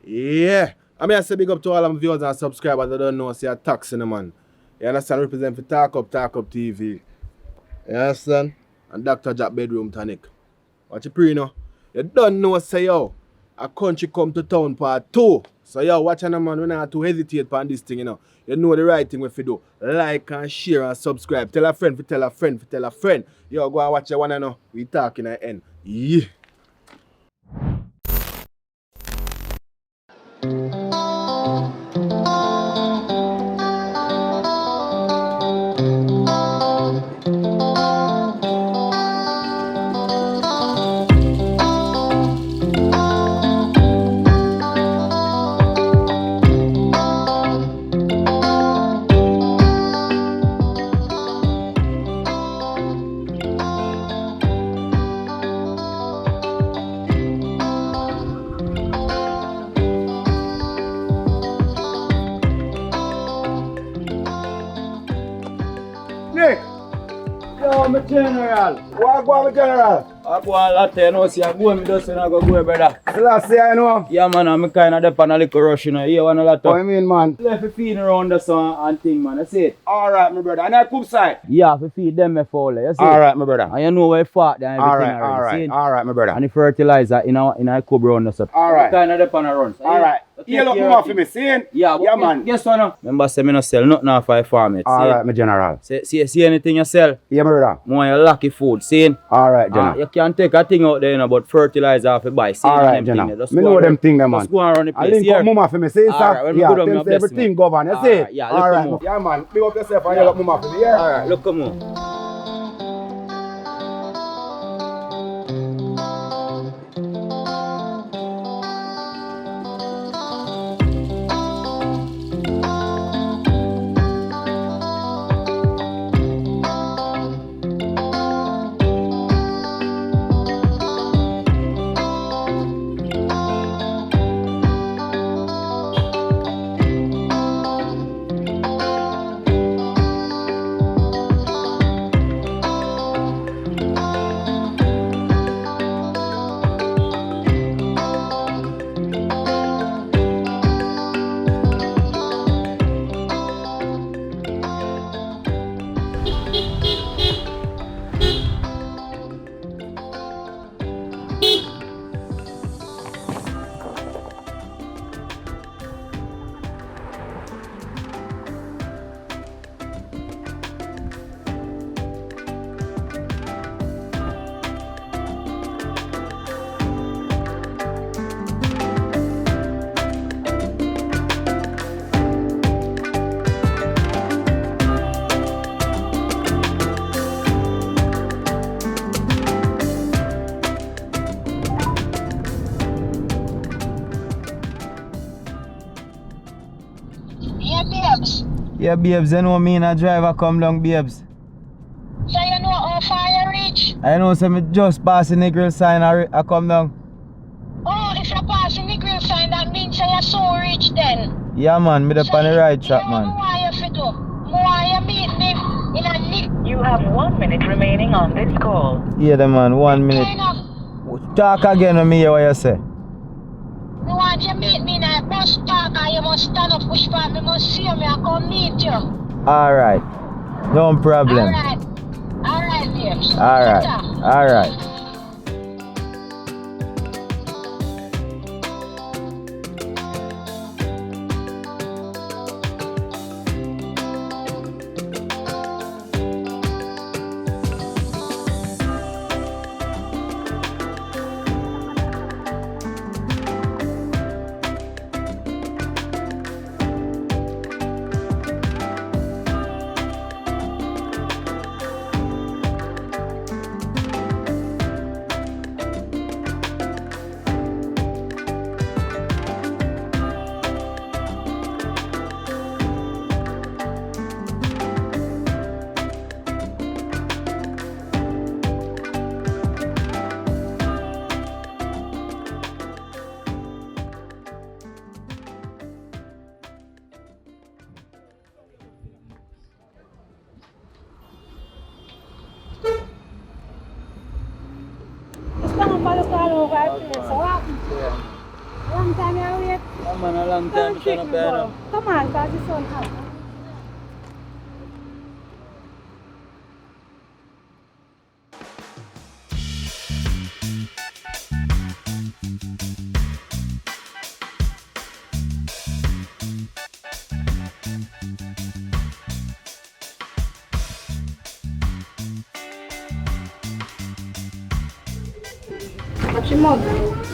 Yeah. I mean, I say big up to all of my viewers and subscribers that don't know, say a tax in the man. You understand? Represent for Talkup TV. You understand? And Dr. Jack Bedroom Tonic. What you pre know? You don't know, say yo, a country come to town part 2. So yo, watch on the man, we not have to hesitate on this thing, you know. You know the right thing if you do. Like and share and subscribe. Tell a friend, tell a friend, tell a friend. Yo, go and watch your one and know. We talking at the end. Yeah. Nick! Yo, my general! What go on, my general? I go on latte, you know, see I go, me just say I go, brother. Last year, you know? Yeah, man, I'm kind of dep on a little rush, you know. You want a lot of... What you mean, man? Left to feed around the sun and thing, man, that's it. Alright, my brother. And I cook side? Yeah, to feed them, me fall, you see. Alright, my brother. And you know where you fought and everything already, Alright, my brother. And the fertilizer in a cub round the sun. Alright. Kind of dep on a run. So Alright. You look more for me, see? Yeah, yeah, man. Guess what now? Remember, say me no sell nothing off I farm it. Alright, my general. See anything you sell? Yeah, my brother. More you lucky food, see? Alright, general. You can take a thing out there, you know, about fertilizer off a buy. Alright, general. Me know them things, man. Just go and run the place. I link up mama for me, see, sir? Alright, when yeah, me go down, tell everything govern, you see? Yeah, look at me. Yeah, man. Big up yourself and you look mama for me, yeah? Alright, look at me. Yeah, babes, you know me and a driver come down, babes. So you know how far you reach? I know, so me just passing the grill sign, I come down. Oh, if you're passing the grill sign, that means you're so rich then. Yeah, man, me up on the right track, man. You meet me in a nick. You have 1 minute remaining on this call. Yeah, the man, 1 minute. Talk again with me, what you say? Me want you meet me in a bus park and you must stand up push back. Me must see you, me I come meet you. Alright, no problem. Alright, babes. Alright. Long time you alright? Yeah, man, a long time Don't trick me, bro. Come on, cause the sun hot. Watch your mouth.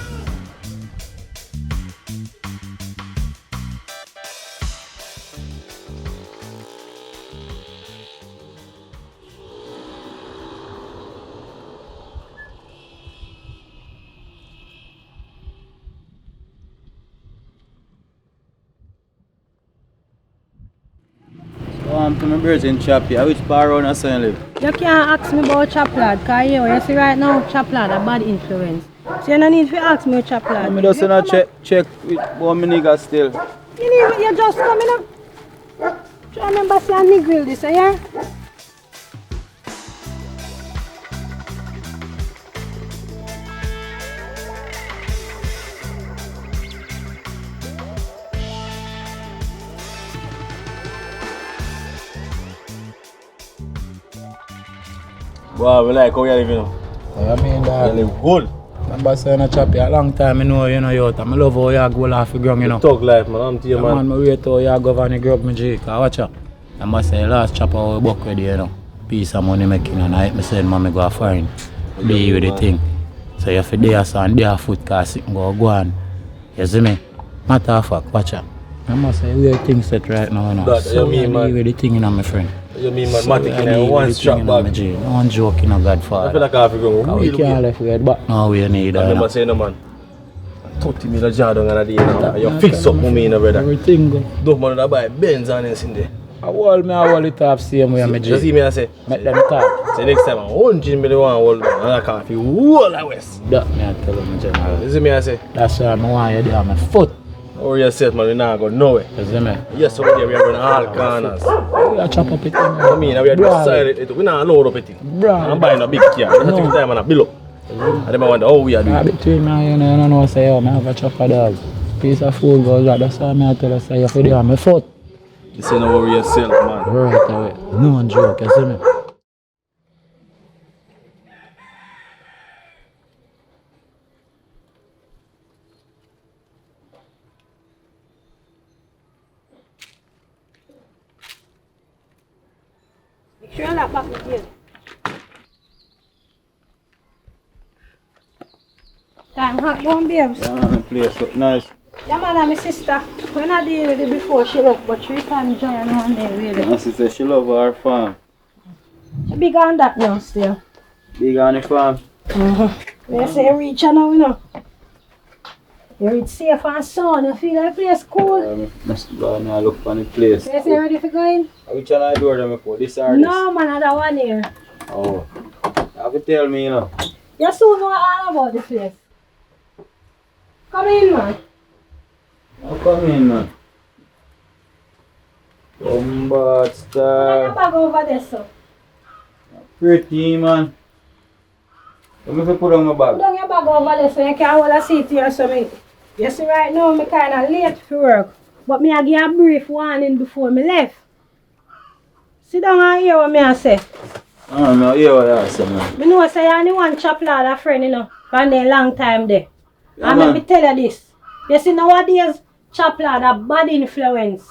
To my birds in Chappie. Which part around I say you live? You can't ask me about Chaplad, because you see right now, Chaplad a bad influence. So you don't need to ask me about Chaplad. I'm just gonna check with one nigga still. You just coming up. I remember saying nigga this, yeah? Wow, we like how you live, you know. I mean You that. live good. Remember saying a Chappie a long time, you know, you I love how you go off the ground, you know. Talk life, man. I'm to you, Yeah, man. man, I wait till you go on the grub, my G. Cause watch out. I must say, last chopper we buck with you know. Piece of money making and I said, mommy go foreign. Be with the thing. So you have to day and day foot cause it go on. You see me? Matter of fact, watch out. I must say, we have things set right now, you know. That, So you mean, man? with the thing, you know, my friend. You mean, man, So Matic in I a deal one with the strap thing, you know, my bag. G. No one joke, you know, I Godfather. feel like I have to go Cause we real can't good. left with but no we need I that, you remember know. saying, no, man. 30 million jar down on a day, you know. You fix up for me, you know, brother. Everything go. Don't man to buy Benz and this in there. I hold it off same way, my G. You see me, I say, Make them talk. say next time, 100 million one hold down, and I can't feel all the west. That me I tell you, my general. You see me, I say, That's why I want you there on my foot. or yourself, man, we not go nowhere. You see me? Yes, over there, we are in all corners. We are chop up it. I mean, we are just silent, we not load up it. I'm buying a big car, that's the time and a bill up. And then I wonder how we are doing. Between me and you, you know, say, oh, I have a chopper dog. Piece of food goes out. That's why I tell you, say, you feel there on my foot. You say no worry yourself, man. Right away. No one joke, you see me? Make sure you lock back the gate. Time hot, one babes. Yeah, man, the place look nice. Yeah, man, and my sister. When I deal with it before, she look, but 3 times giant one day, really. My sister, she love her farm. She big on that now still. Big on the farm. They say you reach now, you know. You reach safe and sound, you feel like the place cool. Must go and look for the place. They say you ready for going? Which one I door them for? This or this? No, man, another one here. Oh. You have to tell me, you know. You soon know all about the place. Come in, man. Oh, come in, man. Combat Put star. your bag over there, so. Pretty, man. Let me put on my Put bag. down your bag over there so you can hold a seat here. So me, you see right now, I'm kind of late for work. But me I give a brief warning before me left. Sit down and hear what me I say. Oh, no, hear what I say, man. Me know say you only one chap lad a friend, you know, from there long time there. Yeah, And man. let me tell you this. You see nowadays, chap lad a bad influence.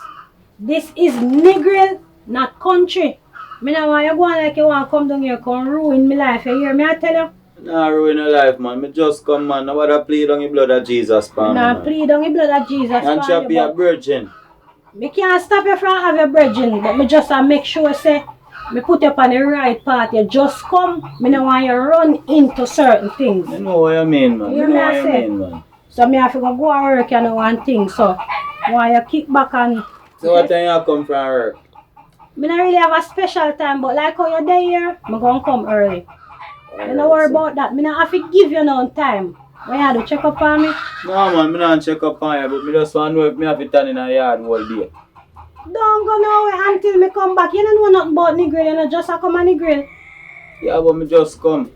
This is Negril, not country. Me know why you go on like you want to come down here come ruin my life. You hear me I tell you? Nah, ruin your life, man. Me just come, man. Nobody plead on the blood of Jesus, man. Nah, plead on the blood of Jesus. And for chop you, your but virgin. me can't stop you from have your brethren, but me just make sure say me put you on the right path. You just come, me no want you run into certain things. You know what you mean, man. You You hear me know what I you say? mean, man. So me have to go and work, you know, one thing. So why you kick back and So what time you come from work? me not really have a special time, but like how you're there here, I'm gonna come early. You don't worry about that. Me not have to give you no time. When you do check up on me, No, man. Me not check up on you, but me just want to know if me have to stand in a yard all day. don't go nowhere until me come back. You don't know nothing about the grill, you know, just a come on the grill. Yeah, but me just come.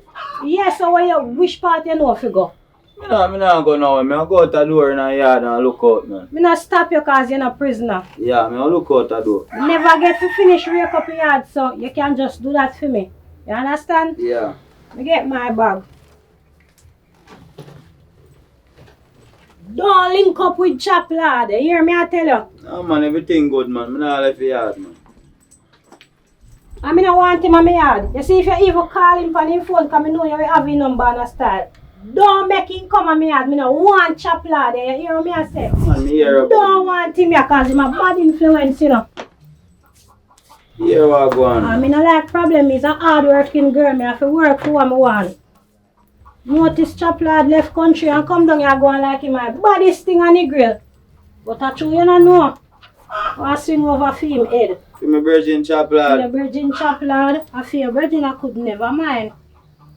Yes, so when you which part you know if you go? Me not go now. Me go out the door in the yard and look out, man. Me not stop you cause you're not prisoner. Yeah, me look out the door. Never get to finish wake up your yard, so you can just do that for me. You understand? Yeah. Me get my bag. Don't link up with chap lad. You hear me I tell you? No man, everything good man. Me not left the yard, man. I mean I want him on my yard. You see if you even call him on his phone cause I know you will have his number and a style. Don't make him come on my yard. Me no want chap lad. You hear me I say? Man, me hear about Don't want him here cause him a bad influence, you know. Hear what go on. I mean I like problem is a hard working girl. Me have to work for what I want. Notice chap lad left country and come down here going like him my baddest thing on the grill. But I true you don't know. I swing over for him head. For my virgin chap The lad. virgin chap lad, I feel virgin I could never mind.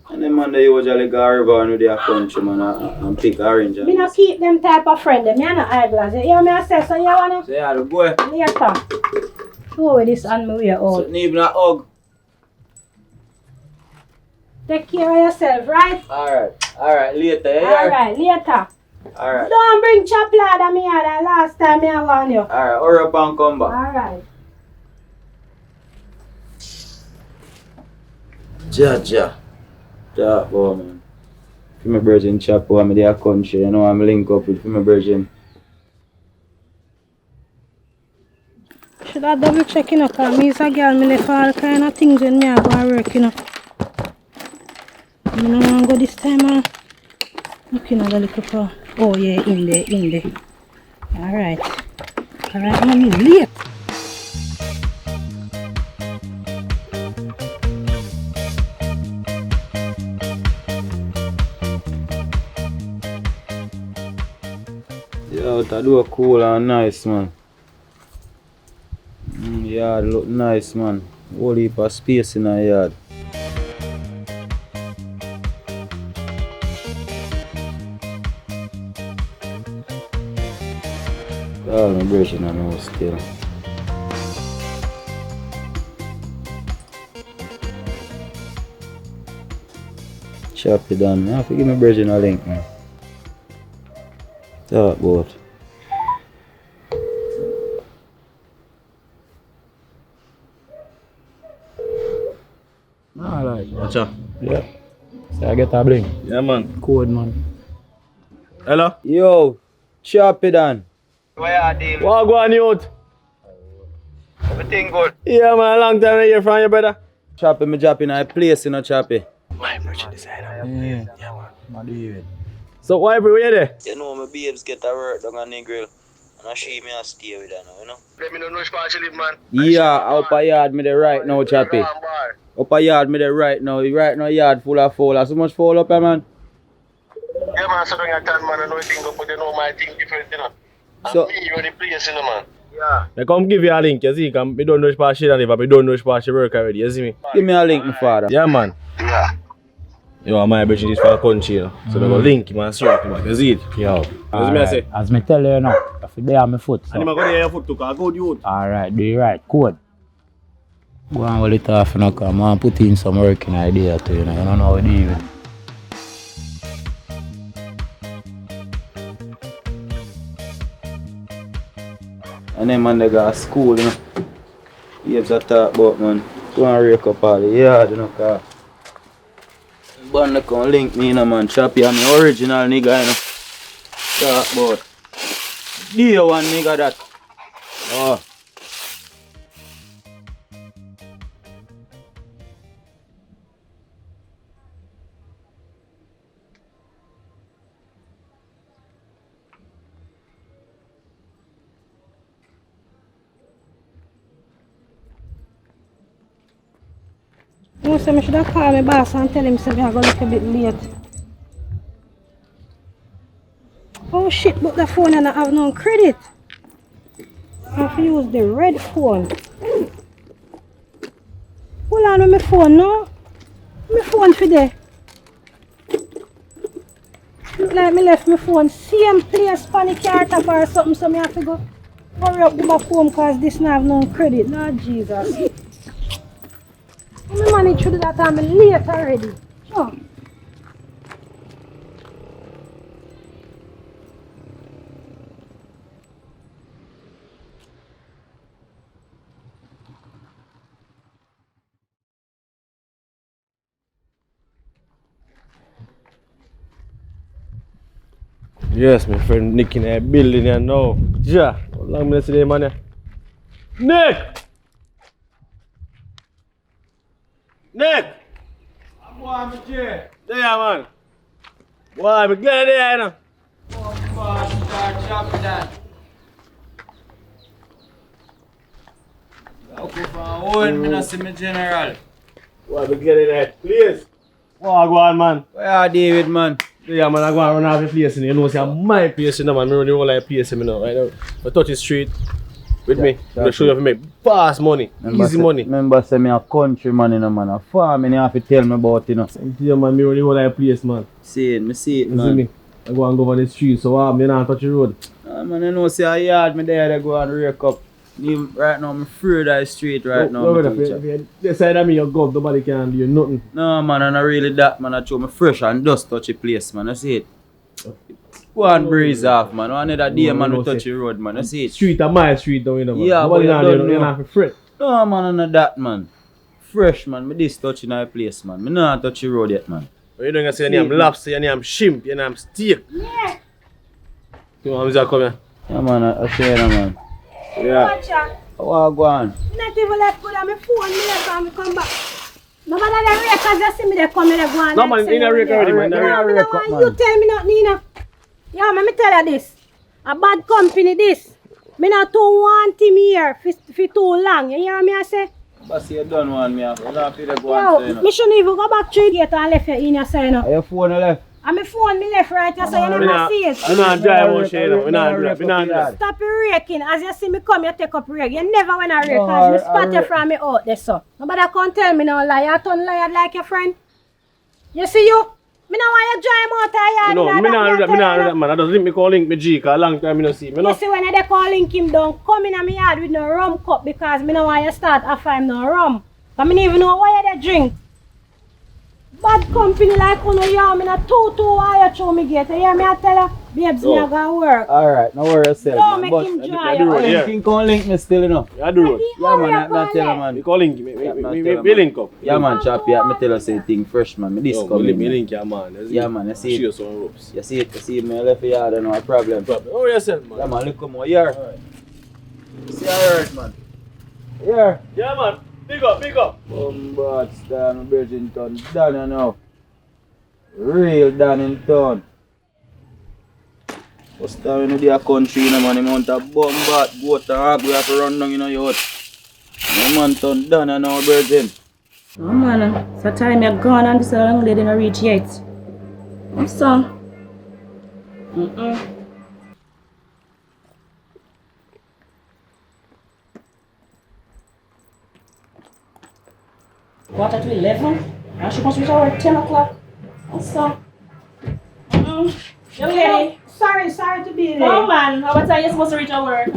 And them man they usually go river and with their country man and pick orange. Me not keep them type of friend, them. Me a no eyeglass. You hear me I say, so you wanna So yeah, the boy. later. Throw away this on my way out. So even a hug. Take care of yourself, right? Alright, later, yeah? Alright, later. Alright. Don't bring chap lad on me here that last time I warn you. Alright, hurry up and come back. Alright. Ja. That boy man. For my virgin chap who I'm in their country, you know I'm link up with for my virgin. Should I double check, you know, because me is a girl, me left all kind of things when me I go and work, you know. I don't want to go this time, looking at the little car. Oh yeah, in there. Alright, I'm late. Yo, that do cool and nice man. Yard look nice man. Whole heap of space in the yard. Oh, my brushing on the house still. Chop it down. I have to give my brushing a link man. Talk about. Alright. Watch out. Yeah. So I get a bling. Yeah, man. Code man. Hello? Yo, chop it down. What go on, youth? Everything good. Yeah, man. Long time I hear from you, brother. Choppy, me drop in a place in a choppy. My merchant designer. Yeah, man. David. So, why where you there? You know, my babes get a work down on the grill. And I see me and stay with her now, you know? Let me know which part you live, man. Yeah, up a yard me there right now, choppy. Up a yard me there right now. Right now, yard full of foul. So much foul up here, man. Yeah, man, so don't you turn, man, I know thing, but you know my thing different, you know. So- And me, you're the place, you know, man. Yeah. I come give you a link, you see, because I don't know which part she live, but I don't know which part she work already, you see me? Give me a link, my father. Yeah, man. Yeah. Yo, my bridging is for the country, you know. So I'm going to link him and strap him, you see it? Yo. As me I say. As me tell you now, if you there on my foot. So. And I'm going to your foot to call good youth. Alright, do it right. Code. Go and hold it off, you know, because I want to put in some working idea too, you know. You don't know how to deal with it. And then, man, they got school, you know. Babes a talk about, man. Go and rake up all the yard, you know, because Band they come link me, you know, man. Choppy, I'm the original nigga, you know. Talk about. Day one nigga that. Oh. You know, so I should have called my boss and tell him so I go look a bit late. Oh shit, but the phone and I have no credit. I have to use the red phone. Hold on with my phone now. My phone for there. Look like me left my phone same place on the car top or something, so I have to go hurry up with my phone because this not have no credit. Lord Jesus. I managed to do that, I'm late already. Sure. Yes, my friend Nick in a building here now. Ja, how long minutes today, man? Nick! Nick! I'm going to jail. There, man. Why, I'm glad there, you know. Oh, boss, start chopping that. I'll go for a whole minute, see me general. Why, I'm glad there. Please. Oh, go on, man. Where are David, man? Yeah, man, I go and run off the place, you know, see, my place, you know, man. I run the whole like place, you know, right now. I touch the street with me. I'm going to show you how to make fast money, easy money. Remember, say me a country man, you know, man. A farm, and you have to tell me about, you know. Yeah, man, I run the whole like place, man. See it, You man. see me? I go and go over the street, so I'm not touch the road. Man, you know, see a yard me there, they go and rake up. Right now, I'm afraid of the street right now. No, if you decide that me your god, nobody can do you nothing. No, man, I'm not really that, man. I show me fresh and dust touch the place, man. I see it. Go and breeze off, man. One other day, man, we touch the road, man. I see it. Street are my street, though, you know, man. Yeah, nobody but can you do don't you know. have to fret. No, man, I'm not that, man. Fresh, man. Me this touching the place, man. Me not touch the road yet, man. But you don't say your name lobster, your name shrimp, your name steak. Yeah. You want me to come here? Yeah, man, I say that, man. Yeah. Watch out. How I go on? Not even left good on my phone, me left and me come back. Nobody the rakers just see me they come and they go on. No, man, in a rake already, man. No, Yeah, me rake no up, want man. you tell me nothing, Nina. Yeah, man, me tell you this. A bad company this. Me not too want him here for too long. You hear me I say? Boss, you done one, me. I don't feel like go and say, you Yo, know. me shouldn't even go back to the gate and left you in your say, you know. Are your phone left? And my phone me left right here, so you never see it. We not drive out here, we not do that, we not do that. Stop raking. As you see me come, you take up rake. You never want to rake, No, cause me I spot you rake. from me out there, so. Nobody can tell me no lie. You turn liar like your friend. You see you? Me no want you drive out of You yard. know, me not do that, me not do that, man. I just link me call link me G, cause a long time me no see. Me You no. see when they call link him down, come in my yard with no rum cup because me no want you start offer him no rum. But me don't even know why you dey drink. Bad company like uno, yo, me not too wire through me gate. You hear me I tell you, babes, me Oh. a go work. Alright, no worry yourself, Don't man. make But him I dry do out. it, yeah. King can link me still, you know. I do road. Yeah, man, I tell you, man. Me call link, me Yeah, link up. Yeah, man, choppy, me tell you say thing fresh, man. Me this Yo, coming. me man. link ya, man. Yeah, man, I see it. Show some ropes. You see it, me left yard, no problem. Oh, yourself, Yeah, man. man, look come over here. See how hurt, man. Here. Yeah, man. Big up. But stand Bridgington, down you know. Real down in town. First time in the country, you know, man, the amount of bombat, goat and hog we have to run down in your house. No man turn down and now Virgin. Oh man, so time you're gone and this young lady not reach yet. What's so? Quarter to 11? And she must reach over 10 o'clock. What's so? Young lady. Sorry to be late. Oh man, how about time you're supposed to reach at work?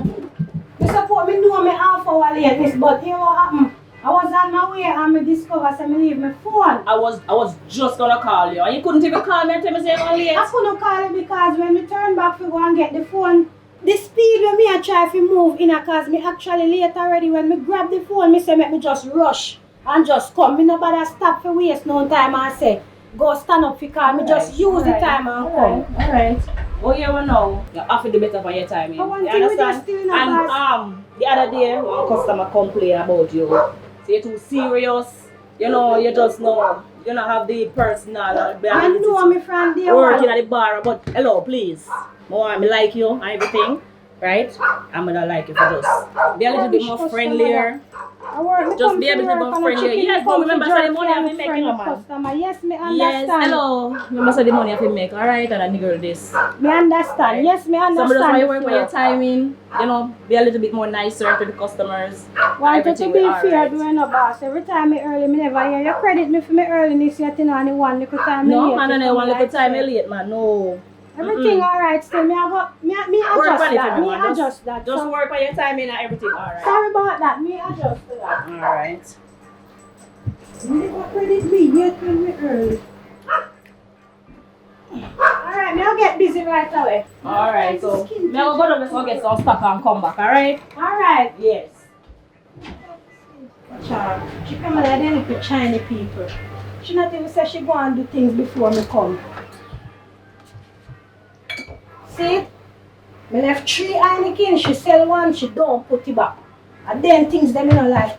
You support me know me half hour late, miss, but here what happened? I was on my way and me discover so me leave my phone. I was just gonna call you and you couldn't even call me and tell me say you're late. I couldn't call you because when me turn back to go and get the phone, the speed when me I try to move in cause me actually late already. When me grab the phone, me say make me just rush and just come. Me nobody stop for waste no time and say go stand up for call. Me just use the time and come. Alright. Oh, you will know. You have to do better for your time. I want You to do understand? this still in a And bus. the other day, one customer complained about you. So you're too serious. You know, you just know. You don't have the personal I ability know to me from day working one. at the bar. But hello, please. I want me like you and everything. Right? I'm gonna like you for just be a little bit more friendlier. I work, me Just come be to able to work be and a friendlier. chicken Yes, come but remember, to say the jerk money you I've and been making, friend the man. customer. Yes, me understand. Yes, hello. Remember, say the money I have to make, alright? And I nigger this. Me understand. Yes, me understand. Some of those why you the work for flow. your timing, you know, be a little bit more nicer to the customers. Wanted to Everything be will fair, alright. doing no boss. Every time me early, me never hear you credit me for me earliness yet, you know, and the one little time me No, late, man, you I know come one little like time say. late, man. No. Everything alright still. Me Work adjust on it that. for me, Me man. adjust that. Just So, work on your timing and everything, alright. sorry about that. Me adjust to that. Alright. You never credit me yet when me early. Alright, me I'll get busy right away. Alright, so me I will go to go get some stock and come back, alright? Alright. Yes. Child, she come and I didn't look at Chinese people. She not even say she go and do things before me come. See it? Me left 3 Heineken, she sell one, she don't put it back. And then things them in her life.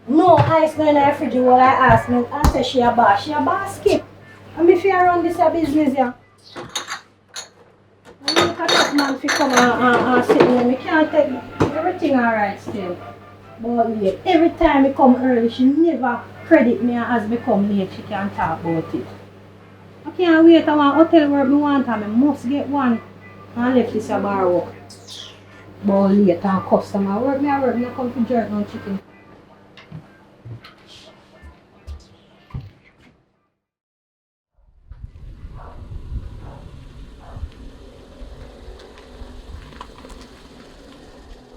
No ice no in her fridge, what I ask me, I say she a basket. And me fear run this a business here. I look at that man fi come and sit there, me can't take everything alright still. But wait, every time me come early, she never credit me, and as me come late, she can talk about it. I can't wait, I want hotel work me want and I must get one. And left this a bar work. But late and customer work, me I come to jerk on chicken.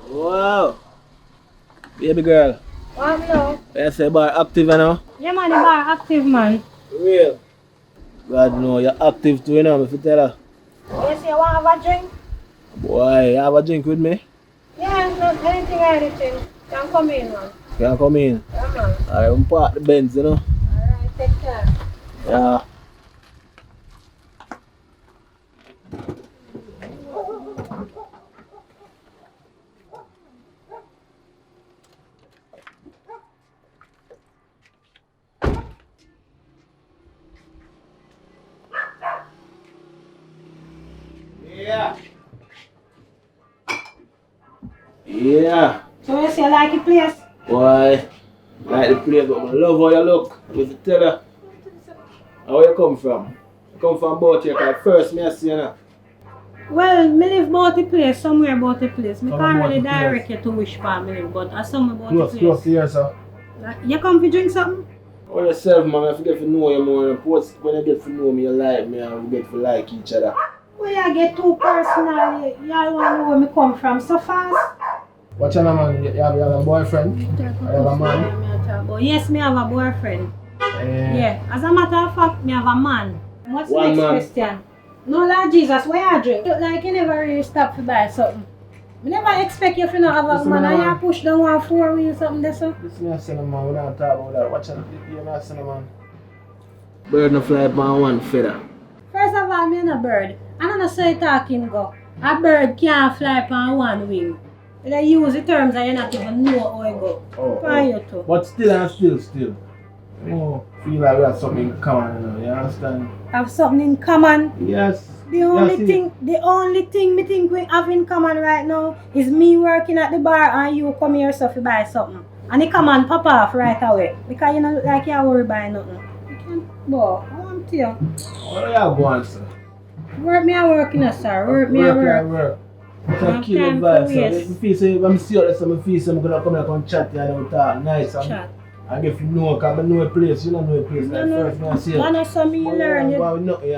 Wow. Baby girl. What now? I say bar active now? Yeah man, the bar active man. Real. God know you're active too, you know, if you tell her. You say you want to have a drink? Boy, you have a drink with me? Yeah, not anything. Can come in man. Can come in? Yeah man. Alright, I'm park the Benz, you know. Alright, take care. Yeah. Yeah. Yeah. So you say you like the place? Boy, like the place, but I love how you look. If you tell her, how you come from? You come from about here, because first me I see you now. Well, me live about the place, somewhere about the place. Me Come can't about really the place. direct you to which part me live, but I somewhere about Close the place. to here, sir. You come to drink something? Oh, yourself, man, I forget to know you more. And when you get to know me, you like me, and we get to like each other. Well, you get too personal. Y'all want to know where me come from so fast? What's your name, man? You have a boyfriend? You have a man? Yes, me have a boyfriend. Yeah, as a matter of fact, me have a man. What's the One next man. question? No, Lord Jesus, where you drink? Look like you never really stop to buy something. I never expect you to not have a Listen, man and man. you push down 1 4-wheel something there, so. This is me a cinnamon, we don't talk about that. Watch out, you me a cinnamon. Bird no fly upon one feather. First of all, me no bird. I don't know say you talking go. A bird can't fly upon one wing. They use the terms and you not even know how it go. Why you too? But still. Oh, feel like we have something in common, you know, you understand? Have something in common. Yes. The only thing me think we have in common right now is me working at the bar and you come here so to buy something. And it come and pop off right away. Because you don't look like you worry about nothing. You can't, boy, I want to you. What are you going, sir? Work me a work, you know, sir. Work me a work. Work. It's No a kill time advice, for sir. waste. If you see, when I see you, I feel I'm going to come here and chat to you and talk nice. Chat. I get to know, because I know a place, you don't know a place. Like first, when I see you. One of some you learn. You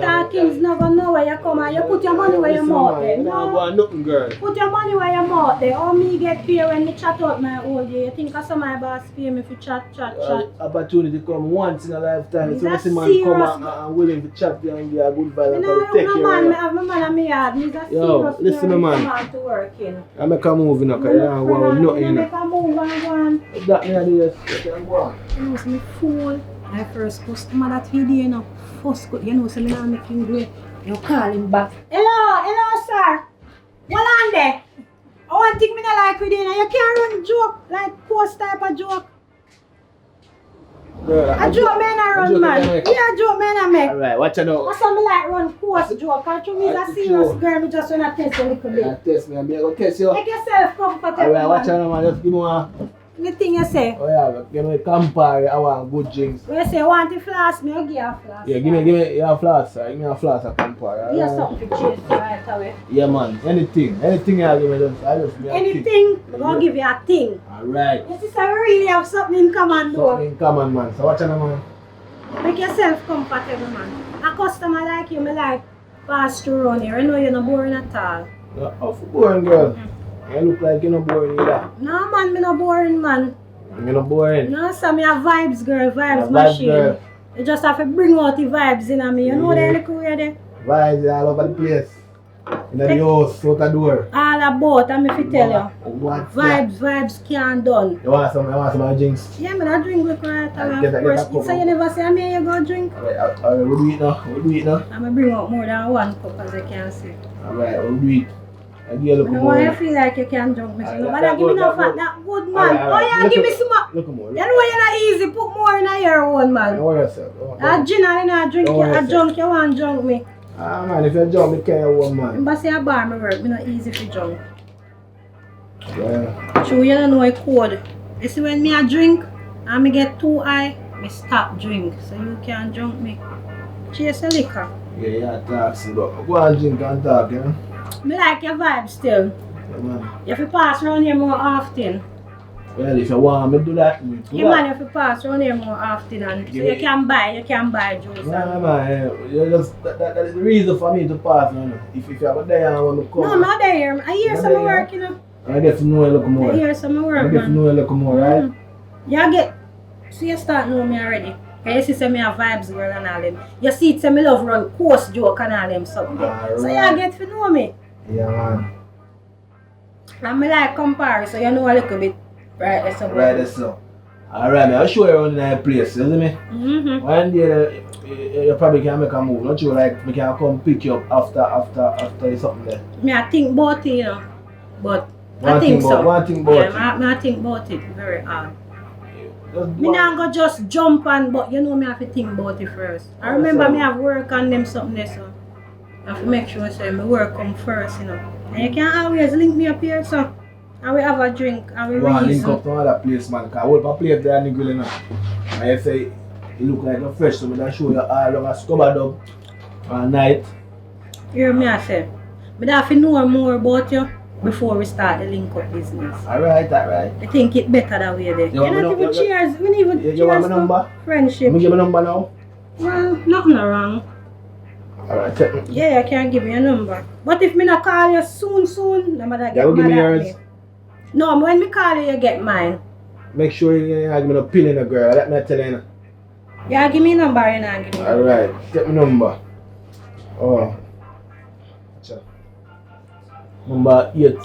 Talking's never know where you come and you put your money where your mouth there. You don't want nothing, girl. Put your money where your mouth there. How me get paid when me chat out my old day? You think of some of my boss pay me for chat. Opportunity come once in a lifetime. Is So that I see man serious? come and willing to chat to you and give you a good vibe Me and no come take look no care man, of me you. have my man in my yard. Me's a Yo, serious listen girl, to man. come out to work in. I make a move, you know, because you don't want nothing, you Make know. a move and go on. That me I do, you can go on. You know, so me fool. My first customer that video, you know. First, you know, so me not make him do it. You call him back. Hello, sir. What on there? I want thing me not like with you, know. You can't run joke, like post type of joke. Girl, A joke man I run, joke man. you make. Yeah, a joke man I make. Alright, watch it now. That's why me like run post joke. And to me, That's a the serious joke. girl, me just wanna test you a little bit. Test me, I'm going to test you. Make yourself comfortable, Alright, watch it man. now, man. Just give me one. The thing you say. Oh yeah, give me a compare, I want good drinks. When you say you want the flask, me I'll give you a flask. Yeah, give me your flask, sir. Give me a flask, a compare. Give you something to chase right away. Yeah, man. Anything you give me, I just give me a Anything, I'm gonna give you a thing. Alright. Your sister really have something in common though. Something in common, man. So watch it now, man. Make yourself comfortable, man. A customer like you, me like pass through around here. I know you're not boring at all. Oh, for boring, girl. You look like you're not boring either. No, man, me not boring, man. You're not boring. No, so me have vibes, girl. Vibes Vibes, machine. girl. You just have to bring out the vibes in me. You know Yeah. the little way there. Vibes all over the place. In the house, out the door. All about, I'm if you tell you. What? Vibes can't done. You want some drinks? Yeah, man, I drink liquor right away. Get a First, cup so you never say, I'm here, you go drink. Alright, we'll do it now. We'll do it now. I'm going to bring out more than one cup as I can see. Alright, we'll do it. I give you a look I know more. why you feel like you can drink me. So Alright, nobody give me no fat. That good, man. Alright, Oh, yeah, look give me at- some more. Look more. You know you're not easy. Put more in your own, man. Don't worry yourself. That gin and I drink Don't you. worry I drunk you want drunk me. Ah man, if you jump, you can't one man. Remember say a bar me work, me not easy for drunk. Yeah. True, you don't know a code. You see when me a drink and me get too high, me stop drink. So you can't drunk me. Chase a liquor. Yeah, yeah, talk, but go and drink and talk, you know? Me like your vibe still. Yeah, man. You have to pass around here more often. Well, if you want me to do that, do Yeah, man, that. you have to pass around here more often. And so Yeah. you can buy juice. Nah, And... man, you just, that is the reason for me to pass, you know? If you have a day and when me come, No, I'm not there. I hear Not some there, work, you know. I get to know you a little more. I hear some I work, get to man. know you a little more, right? You get, so you start knowing me already. You see say me have vibes girl and all them. You see it say me love run coast joke and all them something. So you Alright. get to know me. Yeah, man. And me like compare, so you know a little bit. Right, that's about Right, that's so. Alright, man, I'll show you around in that place, you see me? One day, you probably can make a move. Not you like, me can come pick you up after something there. Me I think about it, you know. But I One think thing so. about- one thing about yeah, me I think about it very hard. Just Me not go just jump on, but you know me have to think about it first. I Oh, remember so- me have work on them something there, so I have to make sure say my work come first, you know. And you can't always link me up here, so I will have a drink, I will One link reason. up to another place, man. Because I hold a place there, nigga, you know. And you say, you look like a fresh, so I'm going to show you all of a scuba dub at night. Hear me I say, but I have to know more about you before we start the link up business. Alright. I think it better that way there. You want You me not num- even you- cheers, we need even you cheers want my to number? friendship. Let me give my number now. Well, nothing wrong. Alright, check me. Yeah, I can give you a number. But if me not call you soon, no matter get Yeah, will give mad me at yours. me. No, when me call you, you get mine. Make sure you give me no pin in the girl. Let me tell you. Yeah, give me a number and I give me. Alright, check my number. Oh. Check. Number 8.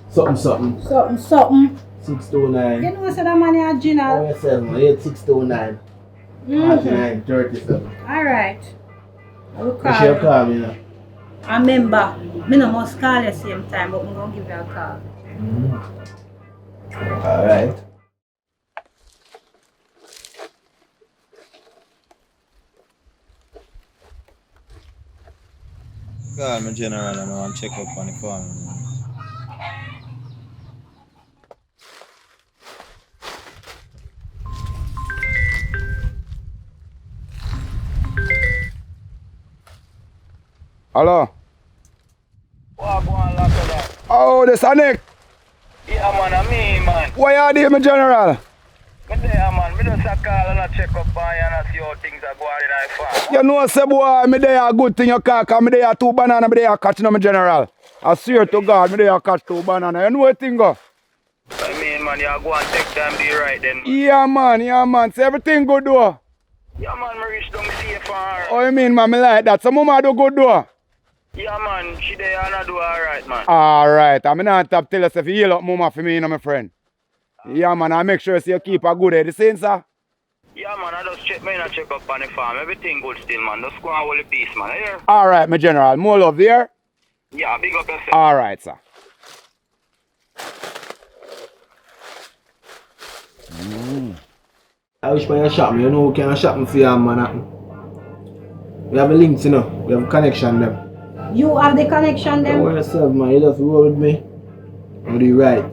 Something. Something. 629. You know, so that money are Oh, Gina. yes, 8629. 3937. Alright. I will Make call sure you you. call me, you know. I remember, me no must call you same time, but I'm going to give you a call. Alright. Call me general and I want to check up on the farm. Hello. What go on lock of that? Oh, this TONIC. Yeah, man, I mean, man. Why you there, my general? Me there, man. Me just a call and a check up on you and a see how things are going in the farm. You know, say boy, me there a good thing you can't, cause me there 2 banana, me there catch no, my general. I swear to God, me there catch 2 banana. You know what thing go? I mean, man, you go and take time to do right then. Yeah, man. Say everything good though. Yeah, man, me reach down safe for her. Oh, you mean, man, me like that. So mama do good though. Yeah, man, she there and I do alright, man. Alright, I'm not top tell us if you heal up mama for me, you know, my friend. Yeah, man, I make sure so you keep a good head. The same, sir? Yeah, man, I just check me and check up on the farm. Everything good still, man. Just go and hold the peace, man. Here? Alright, my general. More love there? Yeah, big up yourself. Alright, sir. I wish when you shop me, you know, we can shop me for you, man. We have a links, you know. We have a connection, them. You have the connection Don't then? worry yourself, man. You just roll with me. I'll do right.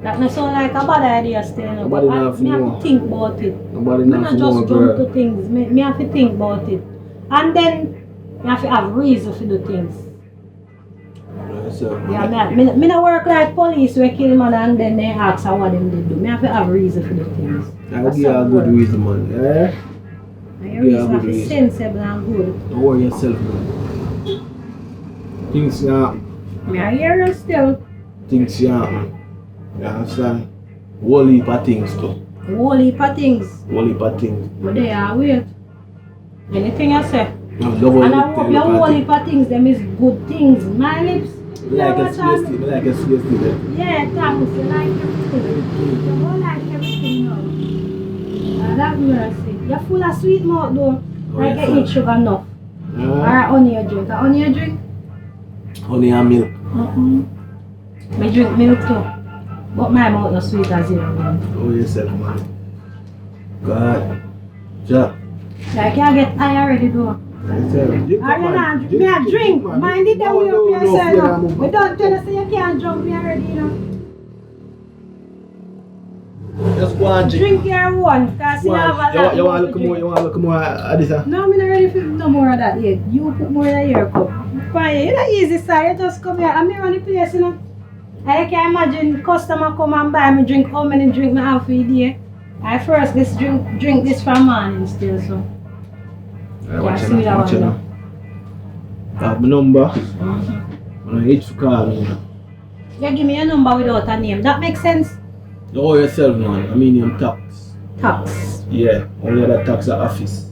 That may sound like a bad idea still, you know, Nobody but know I if me you have know. to think about it. Nobody Me knows not to know, just jump to girl. things, me have to think about it. And then, me have to have reason to do things. Yourself, Yeah, man. me not work like police who kill man and then they ask her what them did do. Me have to have reason to do things. I'll That's give you a some good work. reason, man. Yeah? And your Yeah, reason good have to be reason. sensible and good. Don't worry yourself, man. Things happen. Me I hear you still. Things happen. You understand? Whole heap of things, too. Whole heap of things. Whole heap of things. But they are wait. Anything I say, And I hope your whole heap of things, them is good things. My lips. Like a CST, like a CST there. Yeah, thanks. You like everything. You don't like everything now. That mercy. You're full of sweet mouth though. Like you eat sugar enough. Or honey you drink. Honey you drink? Honey and milk. I drink milk too. But my mouth not sweet as you. Oh, yourself, man. God. Ja. Like you get tired already though. Are you not? Me a drink. Mind it that way up yourself. We don't tell us that you can't drink me already, you know. Just go and Drink your one, because you have a lot. You want to look more, you want to look more at this? No, I'm not ready for no more of that yet. You put more in your cup. Fine, it's not easy, sir. You just come here. I'm here on the place, you know. I can imagine customer come and buy me drink. How many drink I have for a day? I first this drink this from morning still, so. Watch it now. I have my number. And I hate to call me. You give me a number without a name. That makes sense? You owe yourself, man. I mean, your tax. Tax. Yeah, only other tax at office.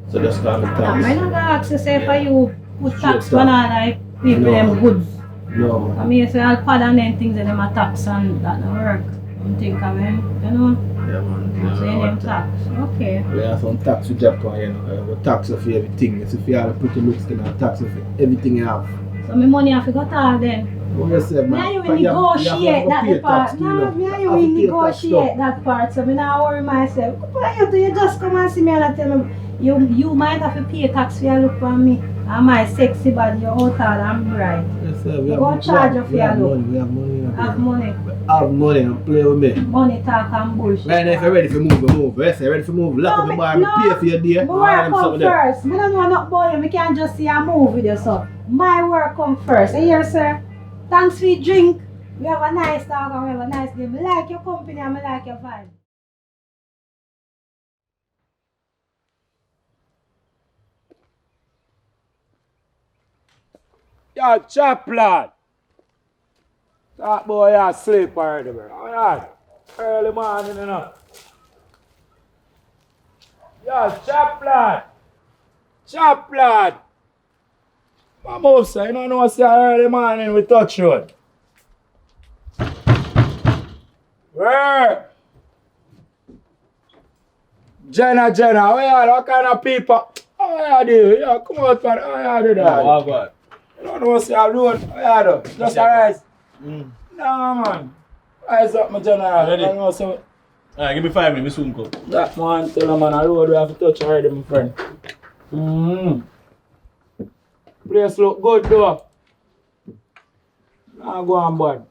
So just call me tax. I'm not going to ask you say for you put tax Sure, on all like people them goods. No. I mean, say I'll pardon them things and them a tax and that don't work. You think of them, you know? Yeah, man. So you name tax. Okay. We have some tax with Japan, you know. We tax you for everything. If you have a pretty looks, then I'll tax you for everything you have. So my money have to go to then. What you say, man? Me and you negotiate that part. No, me and you negotiate that part. So me not worry myself. What you do? You just come and see me and tell me you might have to pay tax for your look for me. And my sexy body, you're out and bright. Yes, sir. We Go charge you for your look. We have money. Have money. Have money and play with me. Money talk and bullshit. Right now, if you're ready for move, we move. Yes, you're ready for move. Lock up the bar, pay for your day. My work come first. I don't know not about you. I can't just see a move with you, so my work come first. And here, sir, thanks for your drink. We have a nice talk and we have a nice day. I like your company and I like your vibe. Yo, chap lad. That boy asleep already, bro. Alright. Early morning, you know. Yo, chap lad. Chap lad. Come up, sir. You don't know what's early morning we touch road. Where? Jenna, where you are? What kind of people? How you do? Yo, come out, man. How you do that? Oh, God. You don't know what's alone. How you do? Just arise. Nah, man. Rise up, my general. Ready? I know so. Alright, give me 5 minutes, we soon come. That man tell him, man, a road we have to touch already, my friend. Place look good, though. Nah, go on, bud.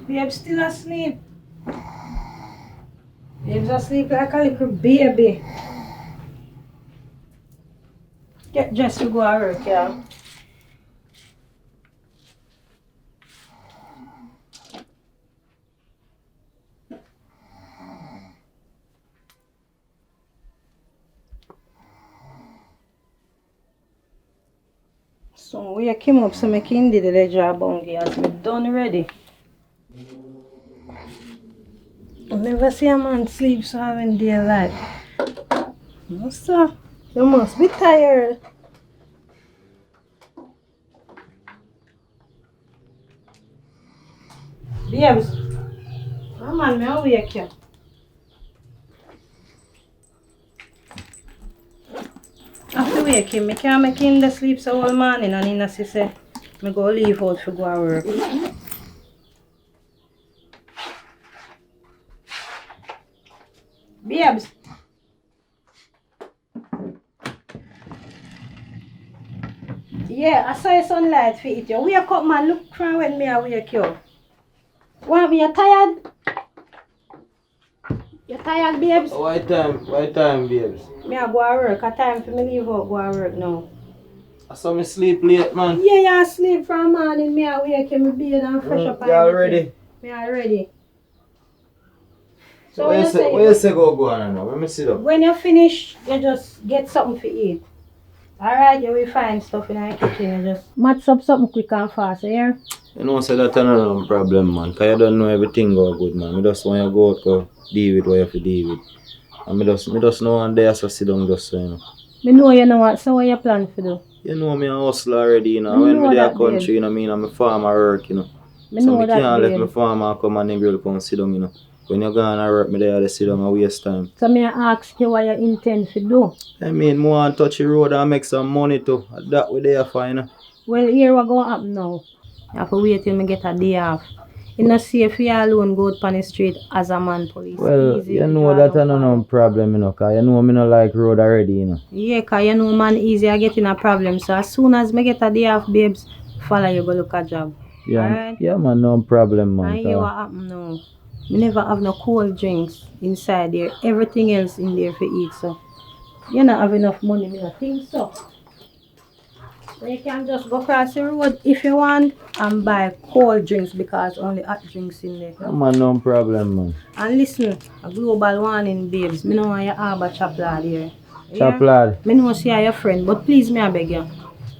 Babe's still asleep. Babe's asleep like a little baby. Get dressed to go to work, yeah. So we came up so I can do the job on as me done already. I never see a man sleep so having daylight. No sir, you must be tired. Babes, come on, I'll wake you. After waking, I can't make him the sleep so all morning and Nina say, I go leave out to go to work. Babes. Yeah, I saw sunlight for it. You wake up, man. Look from when me I wake you. Want me? You tired? You tired, babes? Why time, babes? Me I go to work. A time for me leave out, go to work now. I saw me sleep late, man. Yeah, you sleep from morning. Me I wake you, me bathe and fresh up. You all ready? Me all ready. So Where you say go on now? Let me see that. when you finish, you just get something to eat. Alright, you will find stuff in the kitchen. You just match up something quick and fast, yeah? You know, say that's no problem, man. Because you don't know everything go good, man. I just want you to go out, go deal with what you have to deal with. And I just know one day I sit down just so, you know. Me know you know what, so what you plan to do? You know me a hustle already, you know. Me When know me there that, country, babe. you know, I'm a farmer work, you know. Me So know me that, can't let babe. my farmer come and the girl come sit down, you know. When you're gone and work, me there to sit down and waste time. So me ask you what you intend to do. I mean, more want touch the road and make some money too. That we there for, you know. Well, here what gonna happen now. You have to wait till me get a day off. You know, see if you alone go out on the street as a man police. Well, Easy you to know draw that down I for no you. problem, you know, because you know me no like road already, you know. Yeah, cause you know man easy I get in a problem. So as soon as me get a day off, babes, follow you go look a job. Yeah, Alright? yeah man, no problem, man. And hear what happen now. Me never have no cold drinks inside there. Everything else in there for eat, so you not have enough money, me not think so. So you can just go across the road if you want and buy cold drinks because only hot drinks in there. Yeah, man, no problem, man. And listen, a global warning, babes. Me know want you harbor chaplad here. Chaplad. Me know see your friend, but please me I beg you.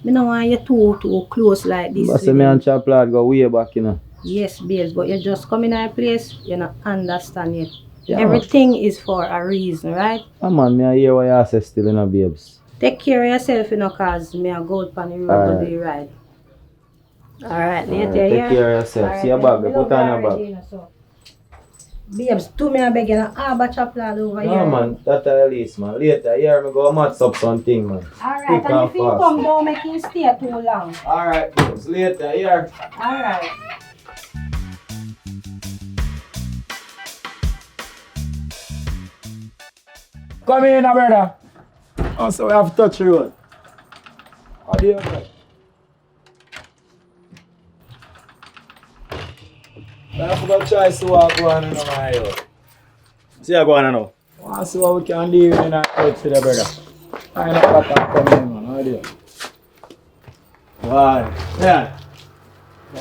Me know want you too close like this. But with me them. and Chaplad go way back, you know. Yes, babes, but you just come in our place, you not understand it. Yeah, Everything is for a reason, right? man. Man, me I hear what you say still, you know, babes. Take care of yourself, you know, cause me I go out on the road Alright. to do the ride. Alright, later, Alright, yeah? take care of yourself. Alright, See your then. bag, Me they put love on you your bag. already, you know, so. Babes, do me a beg you, harbor chaplad over No, here. man, that's at least, man. Later, here me go match up something, man. Alright, Quick and and if you fast. come, don't make you stay too long. Alright, babes. Later, here. Alright. Come in, brother. Oh, so we have to touch the road. How do you go? I have to try to see what go on in my house. See you going now. I want to see what we can do in our house today, brother. I know what I'm coming, man. How do you? Right. Yeah.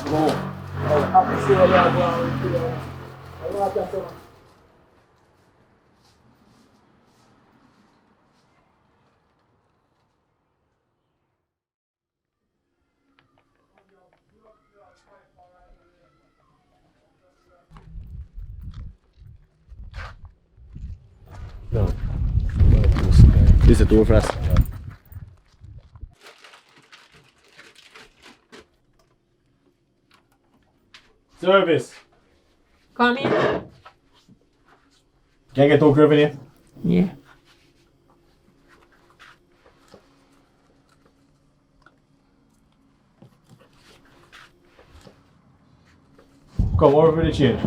Go. I have to see what you're going to do. I want to see. This is too fast. Service. Come in. Can I get two curve in here? Yeah. Come over for the change.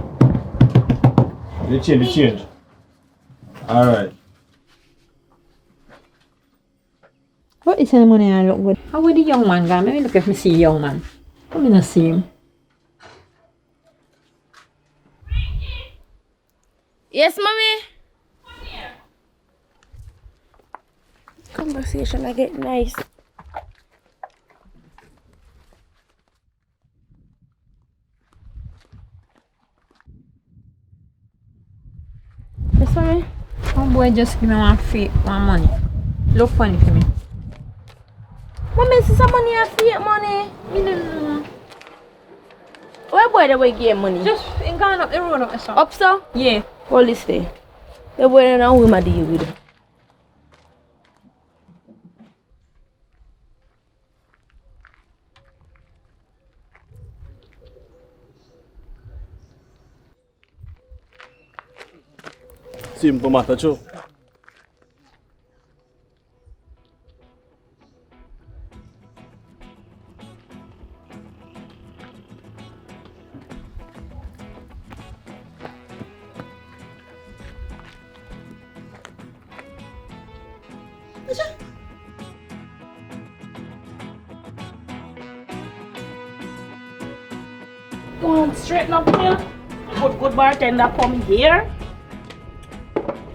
The change. Alright. What is the money I look good? How would the young man go? Maybe look if me see young man. Come in and see him. Yes, mommy. Conversation I get nice. Yes, mommy. Homeboy just give me one money. Look funny for me. Mommy, this is some money I fake money. Me don't know. Where boy the way give money? Just in gone up the road up the shop. Up so? Yeah. All this day. The boy don't know who I deal with. Simple matter, too. Go on, straighten up here. Good bartender come here.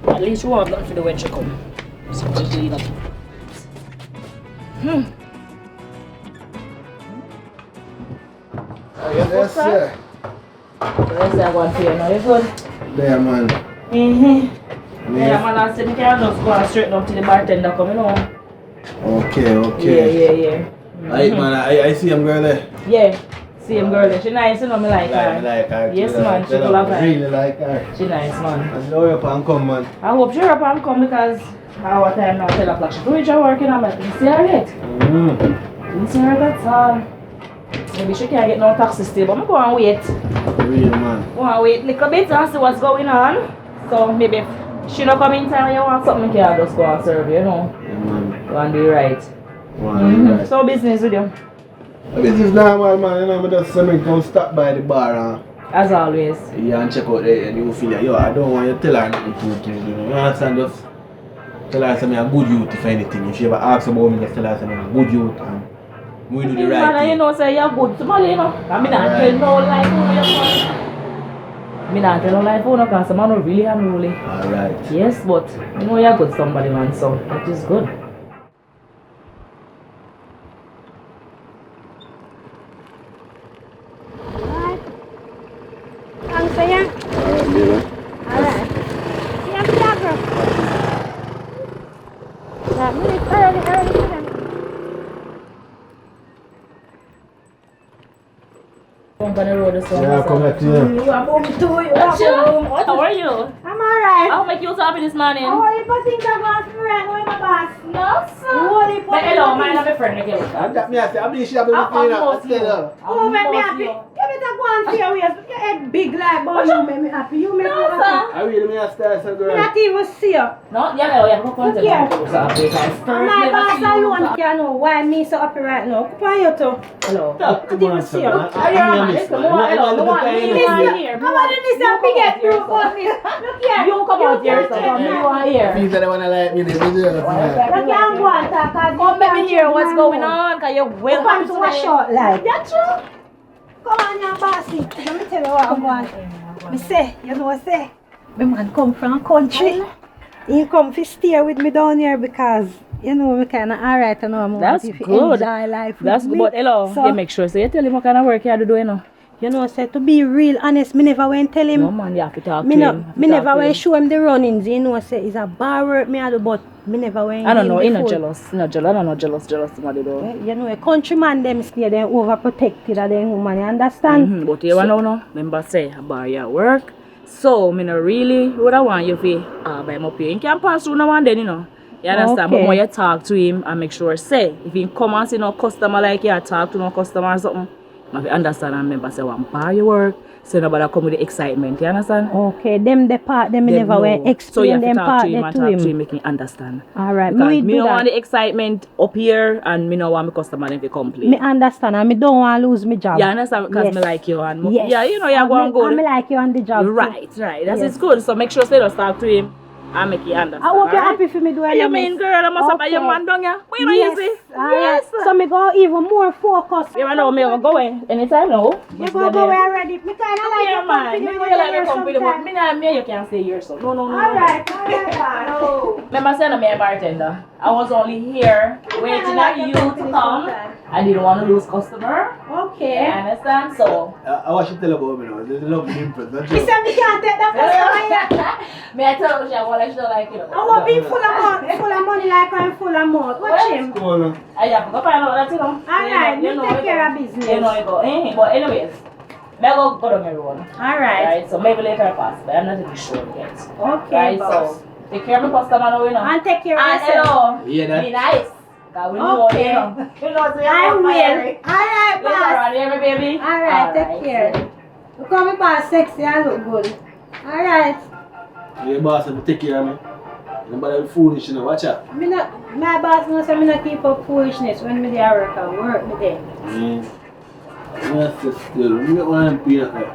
At least you have nothing to do when she come. So just leave it. Yes, sir. Yes, I want to hear now. You good? There, man. Yeah, man, I said, you can't just go and straighten up till the bartender come, you know. Okay. Yeah. Alright, man, I see him girl there. Yeah, same girl. She nice, you know, me like her. I like her. Yes, man, she full of I really like her. She nice, man. And know you can come, man. I hope she up and come because our time now 10 o'clock. She do her working, I'm like, didn't see her yet. Didn't see her, that's all. Maybe she can't get no taxi still, but I'm going to wait. Really, man. Go and wait a little bit and see what's going on. So maybe if she don't come in time, you want something, you can just go and serve, you know. Yeah, man. Go and do it right. Right. So business with you? Business normal, man. You know, I just come stop by the bar as always. Yeah, and check out the new filler. Yo, I don't want you to tell her nothing too, you know. You understand? Just tell her I'm a good youth if anything. If she ever asks about me, just tell her I'm a good youth and we do the right thing. You know, say you're good somebody, you know. I mean, I tell no lie for you. I tell no lie for you because I'm not really unruly. Alright. Yes, but you know you're good somebody, man, so that is good. On the road or yeah, come back to you. How are you? I'm alright. I'll make you so happy this morning. How are you think I'm going to run with my boss? No, sir. What is But hello, man, I'm a friend again. I'm being sure Oh, make me happy. You better go and see your ways. Your head big like, but you make me happy. You make me happy. I really mean style, so girl. I not even see you. No, yeah, go on to my boss alone can know why me so happy right now. Come on, you two. Hello. I not even see you. I want to listen to get through for me. Look here. You come out here, so you are here. Things that I want to like me, they do. You can't go and talk. Come let me hear what's going on, because you're well happy to a short life. That's true. Come on now, bossy. Let me tell you what I'm going. Me say, you know what I say? My man come from country. He come to stay with me down here because you know me kind of alright. You know, that's good. Enjoy life that's good. But hello, so, you make sure so you tell him what kind of work you have to do, you know. You know, say to be real honest, me never went tell him. No man, you have to talk to him. Me never went show him the runnings. You know, say it's a bar work me I do, but me never went. I don't know. He not jealous. He not jealous. I don't know jealous somebody though. You know, a countryman them stay them overprotected of them woman. You understand? But you wanna know? Remember say a bar your work. So me no really would I want you to buy him up here. You can pass through now and then, you know. You understand? Okay. But when you talk to him and make sure say if he come and see no customer like you, talk to no customer or something. I understand and remember say one bar your work, so nobody come with the excitement, you understand? Okay, them the part them never no. went explain so you have them to talk part to him there and to talk him. to him, make him understand. Alright, me do don't that. want the excitement up here and me don't want my customer to complain. Me understand and me don't want to lose my job. You understand because yes. me like you and yes. yeah, you know you're going good. And me like you on the job. Right. That's yes. it's good. So make sure say just talk to him. I make you understand. I hope you're happy for me doing you mean, girl? I must have your man down here. We know you see. Yes. So me go even more focused. You know me go away anytime now. You go away already. Me kind of like your company. Me like your company, but me not me. You can't stay here, so no. Alright, no. Remember saying me a bartender. I was only here waiting on you to come. I didn't want to lose customer. Okay. You understand? So. I want you to tell about me now. There's a lovely impress. You said me can't take that customer. Me I tell you, I want to like you. I want to be full of money like I'm full of mouth. Watch him. I have to go find out that you know. Alright, you take care of business. You know you go. But anyways, may I go down everyone. Alright. So maybe later pass, but I'm not even sure yet. Okay, right, boss. So take care of my customer now, you know. And take care of and yourself. hello. Yeah, that. Be nice. We know okay. you know. You know, so I will. Alright, boss. boss. Hear me, baby. Alright, take care. Look how me boss sexy and look good. Alright. Yeah, boss, if you take care of me. Nobody will foolish, you know. Watch out. My boss knows I'm not keep up foolishness when me there work me there. Yes, still. We don't want to be like that.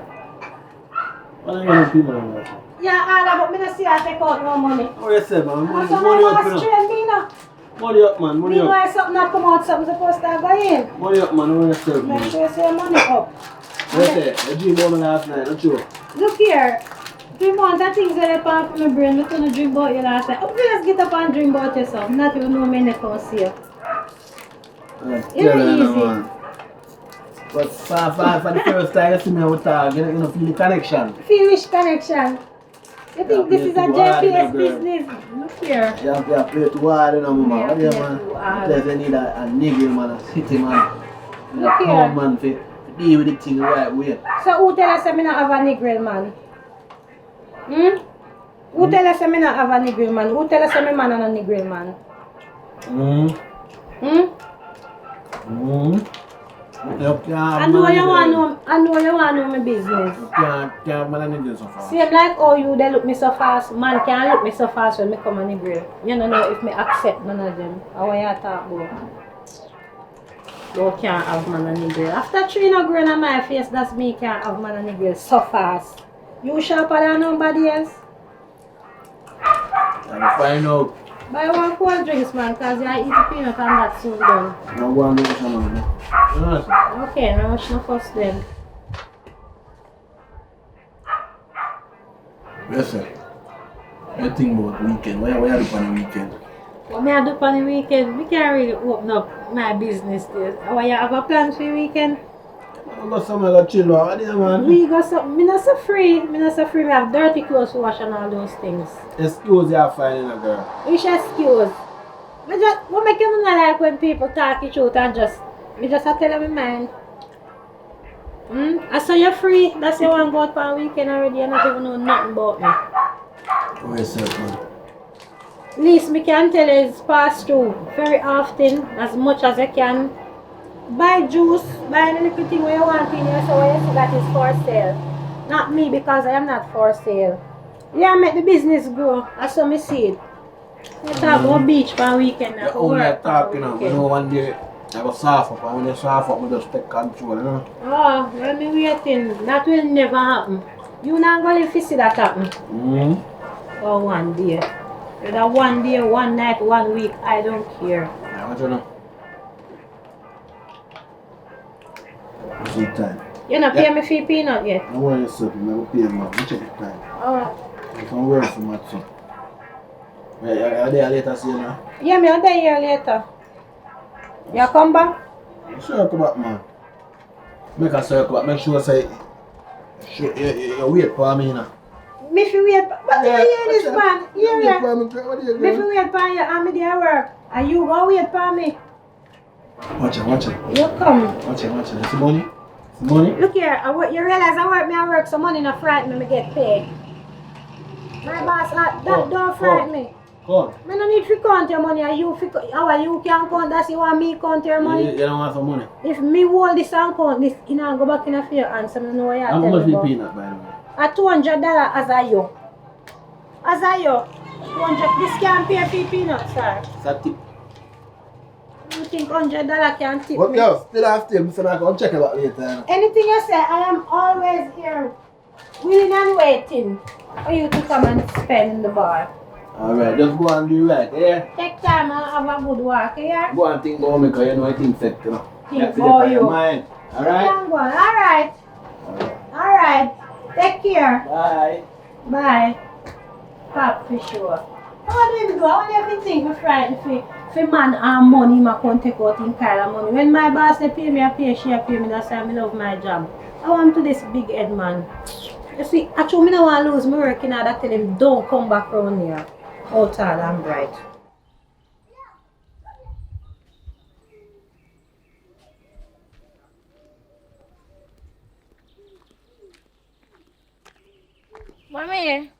Why don't you want to be like that? Yeah, Anna, but me not see I take out no money. Oh, yes, sir, man. Money So up, my boss you know. train me now. Money up, man. Money Me up. know something not come out, something supposed to go in. Money up, man. Oh, yes, sir, Make man. sure you see your money up. Yes, sir. I dreamed about me last night, don't you? Look here. 3 months of things that I found from my brain, I couldn't dream about you last night. How just get up and dream about yourself? Not even know me never see you. It's easy. But for the first time, you see me out talk, you know, feel the connection. Feel which connection? You think this is a JPS business? Look here. You have to play too hard, you know, mama. What do you, man? Because you need a nigga, man, a city, man. Look here. Calm, man, to deal with the thing the right way. So who tell us that I not have a Negril man? Who tell us that I not have a Negril man? Who tell us that my man and a Negril man? I know you want to know my business. Can't manage so fast. Same like how you they look me so fast. Man can't look me so fast when me come on the grill. You don't know if me accept none of them. How you talk about? You can't have man on the grill. After 3 no grill on my face, that's me can't have man on the grill so fast. You sharper than nobody else? I'll find out. Buy one cold drinks, man, because you eat the peanut and that's soon done. No one do something, man. Okay, now watch no first then. Listen, what you think about weekend? What you do on the weekend? What me I do on the weekend? We can't really open up my business there. What you have a plan for the weekend? I got somewhere to chill out there, man. We got some, me not so free. Me have dirty clothes to wash and all those things. Excuse you are finding a girl. Which excuse? What make you not like when people talk it out and me just tell them my mind. I saw you're free. That's you want to go out for a weekend already. You not even know nothing about me. What is that, man? At least me can tell you it's passed through very often, as much as I can. Buy juice, buy any little thing where you want in here so you see that is for sale. Not me because I am not for sale. Yeah, make the business grow. That's how me see it. We talk about beach for a weekend. You're only talking now. You know, one day I go soft up and when you soft up, we just take control, you know? Oh, let me waiting. That will never happen. You not going to see that happen. Oh, one day. Whether one day, one night, 1 week, I don't care. Yeah, what you know? What's the time? You not pay me for peanut yet? I want you something, I will pay you, man. Check the time. Alright. You can work for much, so. Are there later, see you now? Yeah, me I'll be here later. You come back? Circle back, man. Make a circle back, make sure say you wait for me, you know. Me fi wait, but Yeah, you hear this wait man? Hear for ya? me, what do you Me fi do? wait for you, I'm there work. And you go wait for me. Watch it, watch it. You come. Watch it. You see money? See money? Look here, you realize I work, so money not frighten me get paid. My boss, that don't frighten me. Come. Me no need to count your money, and you can count, that's you want me count your money. You don't want some money? If me hold this and count this, you know, go back in a few hands, so I know what you're How telling much me be about. peanut, by the way? $200 as a you. As a you. 200, this can't pay for peanuts, sir. It's a tip. You think $100 can tip But me? yo, still have to, so I can check about later. Anything you say, I am always here, willing and waiting for you to come and spend in the bar. Alright, just go and do right, yeah? Take time and have a good walk, yeah? Go and think about me, because you know I think set, you know. Think have to about depend on your you. mind. Alright? Alright. Take care. Bye. Bye. Pop for sure. What do you do? I want everything for frightened for man and money, I can't take out in kind of money. When my boss they pay me, I pay, she pay me, that's why I love my job. I want to this big head man. You see, actually, I don't want to lose my work in order to tell him, don't come back around here. Oh, tall and bright. Mommy.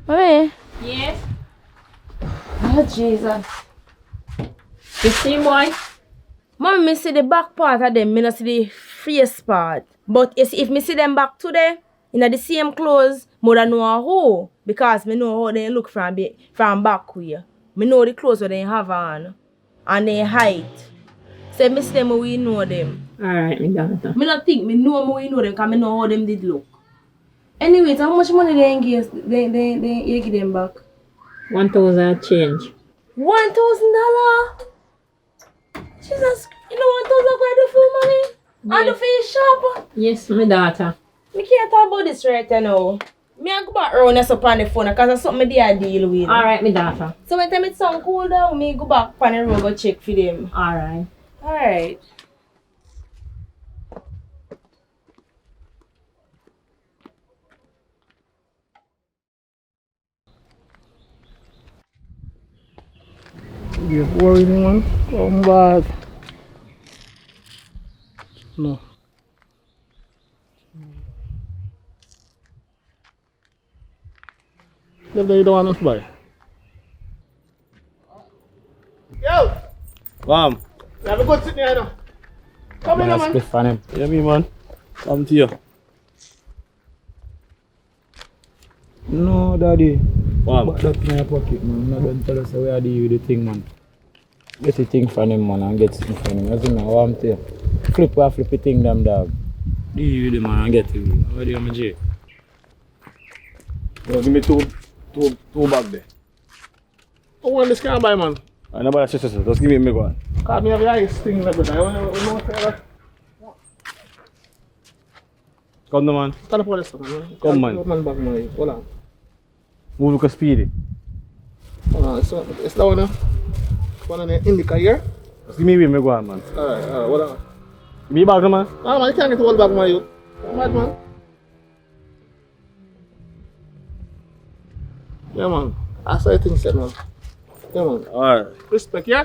Mommy. Yes? Oh, Jesus. You see, boy? Mommy, me see the back part of them, me not see the face part. But you see, if me see them back today, in the same clothes, more than know who. Because me know how they look from back way. Me know the clothes that they have on. And their height. So if me see them, we know them. Alright, me daughter. Me not think, me know we know them because me know how them did look. Anyway, how much money they engage, they give them back? 1,000 change. $1,000? Jesus, you know 1,000 quite do for money? And do for your shop? Yes, my daughter. We can't talk about this right now. Me I go back around us up on the phone because that's something I deal with. Alright, my daughter. So when time it sound cool down, me go back on the road go check for them. Alright. Alright. You're boring, man. Come back. No. If they don't want to buy. Yo! Come. You have a good sitting here now. Come in, man. Split for him. Yeah, me, man. Come to you. No, daddy. Wow. But that's in my pocket, man. I don't tell us how I deal with the thing, man. Get the thing from him, man, and get something from him. That's what I'm telling you. Flip the thing, them dog. Deal with it, man, and get it. How do you my J? Well, give me two bags there. Who want this can buy, man? I never just give me me one. Cause me have the ice thing like that. I want to say that. Come on, man. Stand up for this stuff, man. Come, man. Man back, man. Hold on. Move look speedy. Hold on. It's that one now. One on the indica here. Just give me me one, man. Alright, hold on. Give me back, man. No, man, you can't get the whole bag, man. You mad, man. Yeah, man. I saw things said, man. Yeah, man. Alright. Respect, yeah?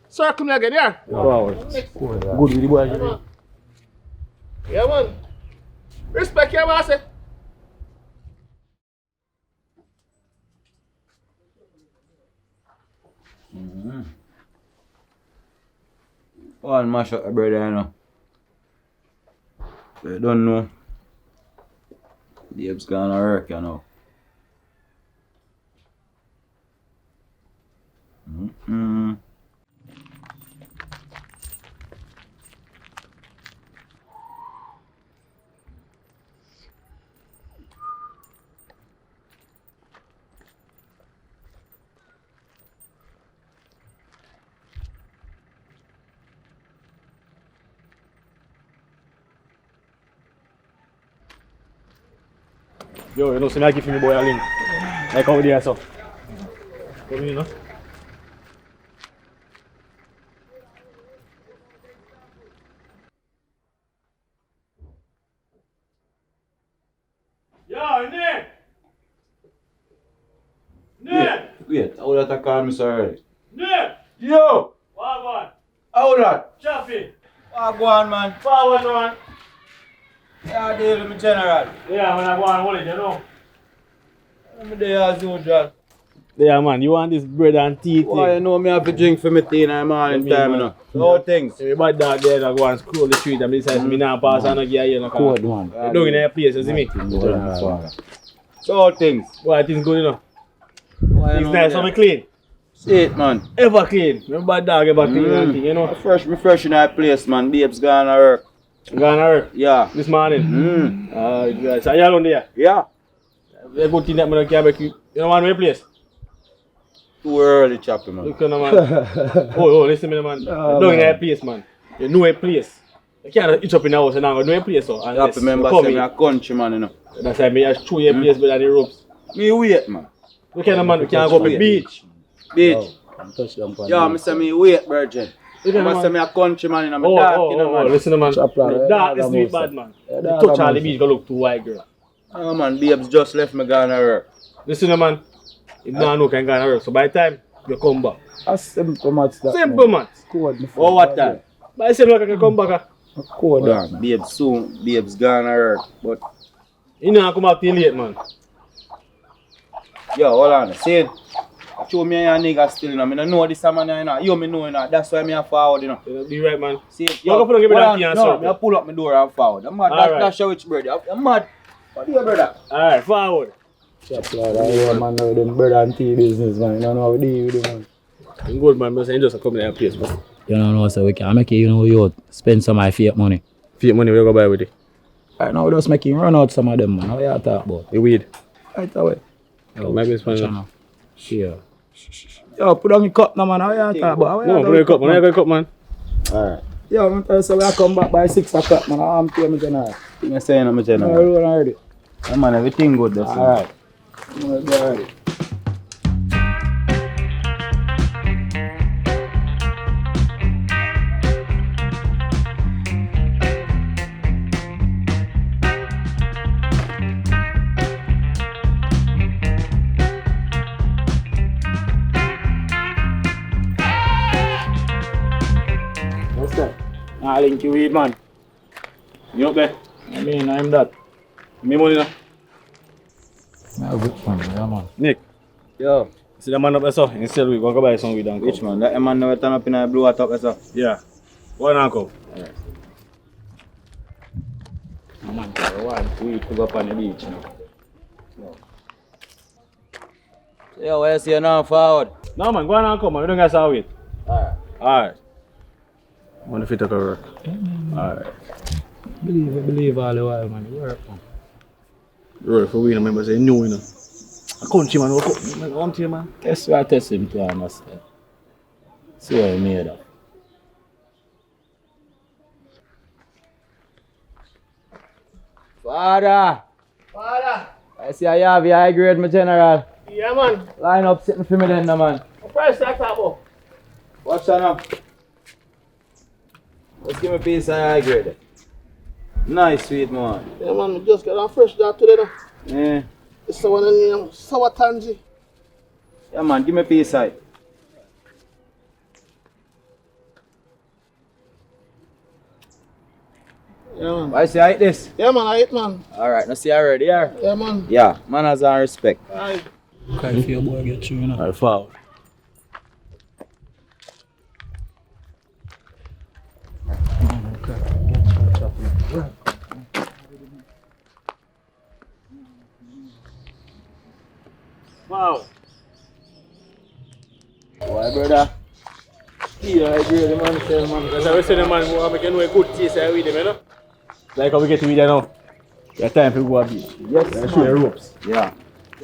Circle me again, yeah? Wow. Good with the boy. Yeah, man. Yeah, man. Respect, yeah, man, I say. Oh, and mash up the bread, you know. They don't know. The apes gonna work, you know. Yo, you know, so I give me boy a link. Like how they are so. Come in, you know. Yo, Nick! Nick! Wait, how that I call me, sir? Nick! Yo! Wagwan! How that? Chappy! Wagwan, man. Forward, man! Yeah, deal with me, general. Yeah, when I go on holiday, you know. I'm there as usual. Yeah, man, you want this bread and tea thing? Why you know me have to drink for me tea in the morning Yeah, time, you man. know. All things. So, my dog there that go and scroll the street and besides me now pass and I get here, you know. Code, man. You don't in a place, you see me? So all things. Well, I think it's good, you know. Why you It's know nice, me so there? clean. See it, man. Ever clean. Remember dog ever clean and thing, you know. Me fresh in that place, man. Babes gonna work. Gonna work Yeah. this morning. So you alone there? Yeah. The good thing that I can make you know one way place. Too early, choppy, man. Look on man. oh, listen to me, man. You don't in a place, man. You know a place. You can't eat up in the house and now know a place, so. You have to remember, say me a country, man, you know. That's why I show you a place better than the ropes. Me wait, man. Look at the man, we can't go to the beach. Beach. Touch them for Yeah, me say me wait, virgin. Look at I the say man. me a country, man, you know. Me dark, you know, man. Listen to man. Chapter, Dark is yeah, sweet yeah, bad, man. yeah, You yeah, touch yeah, all the yeah. beach, go look too white, girl. Oh, man, babes just left me gonna work. Listen to man. If no one can go and work, so by the time you come back. A simple maths that, Simple, man. Code, me Oh, what time? By the same time, I can come back. Code, Yeah, babes soon, babes gonna work. But, You know, I come back till late, man. yo, hold on. See it? I show me and your nigga still, you know. I don't know this man, you know. You me know, you know. That's why me a forward, you know. Be right, man. See it? You go for the give me hold that on. tea and No, syrup. me a pull up my door and forward. I'm mad. Alright. That's how it's brother. I'm mad. What do you, brother? Alright, forward. Chapter, I man know them bread and tea business, man. You don't know how to deal with them, man. I'm good, man. I'm just coming to a place, man. You don't know, so we can make it, you know, you spend some of my fake money. Fake money, we go buy with it. Right now, we just making run out some of them, man. How you talk about? The weed. Right away. Yo, maybe it's fine. Channel. Sure. Yo, put on your cup now, man. How you talk about? How you No, talk put your cup, man. man? You got a cup, man. Alright. Yo, I'm tell you, so I come back by 6 o'clock, man. I'm paying me tonight. I'm saying I'm a I general. roll already. Yeah, man, everything good. That's Alright. I'm gonna go already. Nah, link you weed, man. You up there? I mean, I'm that. Me money now. Yeah, good man, yeah man. Nick, Yo, see the man up there, so instead we go buy some weed and which man? That man never turn up in a blue top, so. Yeah. One uncle. Yeah, man, I want weed to go up on the beach, you know. Yo, where you see you now forward? No man, go on and come man, we don't get some weed. Alright. Alright. Want to fit up a work. Alright. Believe all the while, man. Work, man. Roll for weed, I remember saying no, you know. A country man, come to you man. That's why I test him to understand. See what he made of. Father! I see I have your high grade, my general. Yeah, man. Line up sitting for me then, no, man. What price that about? Watch that now. Let's give me a piece of high grade. Nice, sweet man. Yeah, man. We just got on fresh that today, though. Yeah. It's the one in sour tangy. Yeah, man, give me a piece of it. Yeah, man. I see I eat this. Yeah, man. I eat, man. Alright, now see I already here. Yeah, man. Yeah, manners and respect. Aye. Okay, if your boy get through, you know. Alright, forward. Wow. Why, brother? Yeah, I agree with the man, say, man. That's how we say the man who are making a good taste with them, you know? Like how we get to weed now. Your time to go a beach. Yes, And show your ropes. Yeah.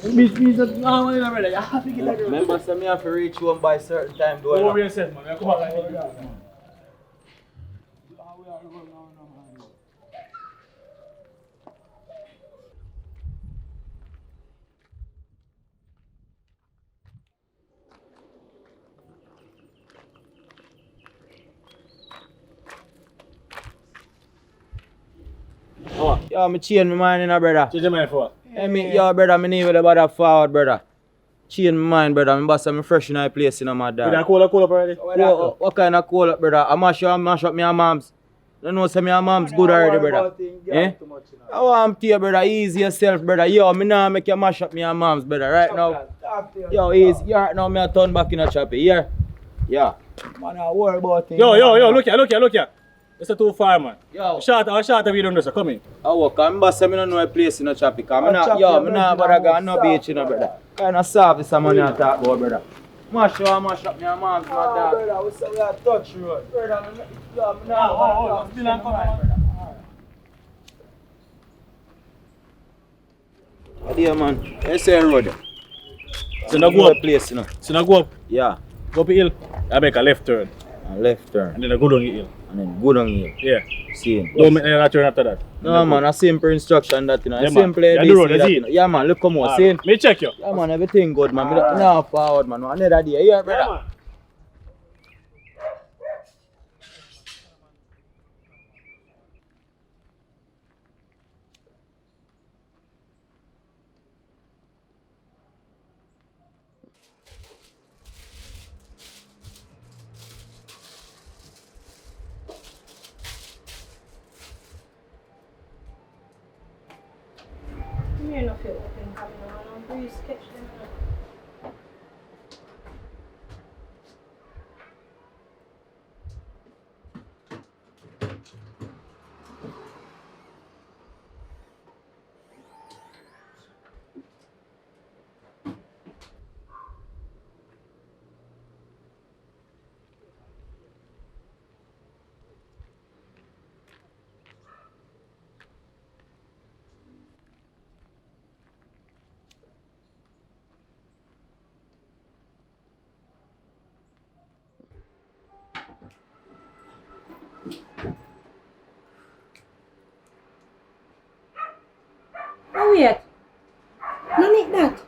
Beach is not one in brother. You have to get that rope. Remember, say me have to reach home by certain time, do Go I over know? yourself, man. Come back like that. Yo, me change my mind, you know, brother. Change your mind for what? Hey, me, yo, brother, me need with the bother forward, brother. Change my mind, brother. Me boss say me fresh in my place, you know, my Did I dad. call up already? What kind of call up, brother? I mash up me and moms. You know, say me and moms good already, brother. Eh? I want to brother. Easy yourself, brother. Yo, me now make you mash up me and moms, brother. Right now. Yo, easy. You right now, me a turn back in a choppy. Here. Yeah. Man, I worry about things. Yo, look here. It's too far, man. Yo. Short we don't do so. Come in. I walk. I'm boss say me don't know a place in a choppy. Cause me not, yo, me not bother go no beach, you know, brother. Kind of soft is some money I talk about, brother. Mash up me and moms, my dad. Brother, we say we are touch road. Brother, yo, me not. Still and come on. Idea, man. Let's say road. So now go up. Place, you know. So now go up. Yeah. Go up the hill. I make a left turn. A left turn. And then I go down the hill. And then go down here. Yeah. See. Don't make another turn after that. No, man, a simple instruction that, you know. Yeah, A man. simple Yeah, ABC the road, I that, see you know. Yeah, man, look come on, see. Me check you. Yeah, man, everything good, man. No forward, man. Another day. Yeah, brother. Yeah, man. You know, feel open coming on. Breeze catch them. Oh, wait. No need that.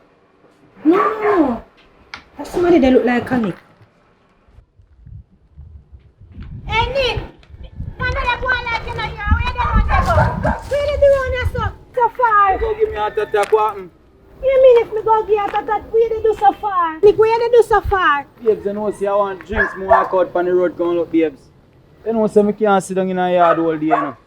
No. That's somebody that look like a Nick. Hey, Nick! None of them want like you know here. Where they want to go? Where they do on so far? Go give me a heart attack, what happened? You mean if me go get that, where they do so far? Nick, where they do so far? Babes, you know, see, I want drinks, me walk out on the road, come look, babes. You know, so I can't sit down in a yard all day, you know.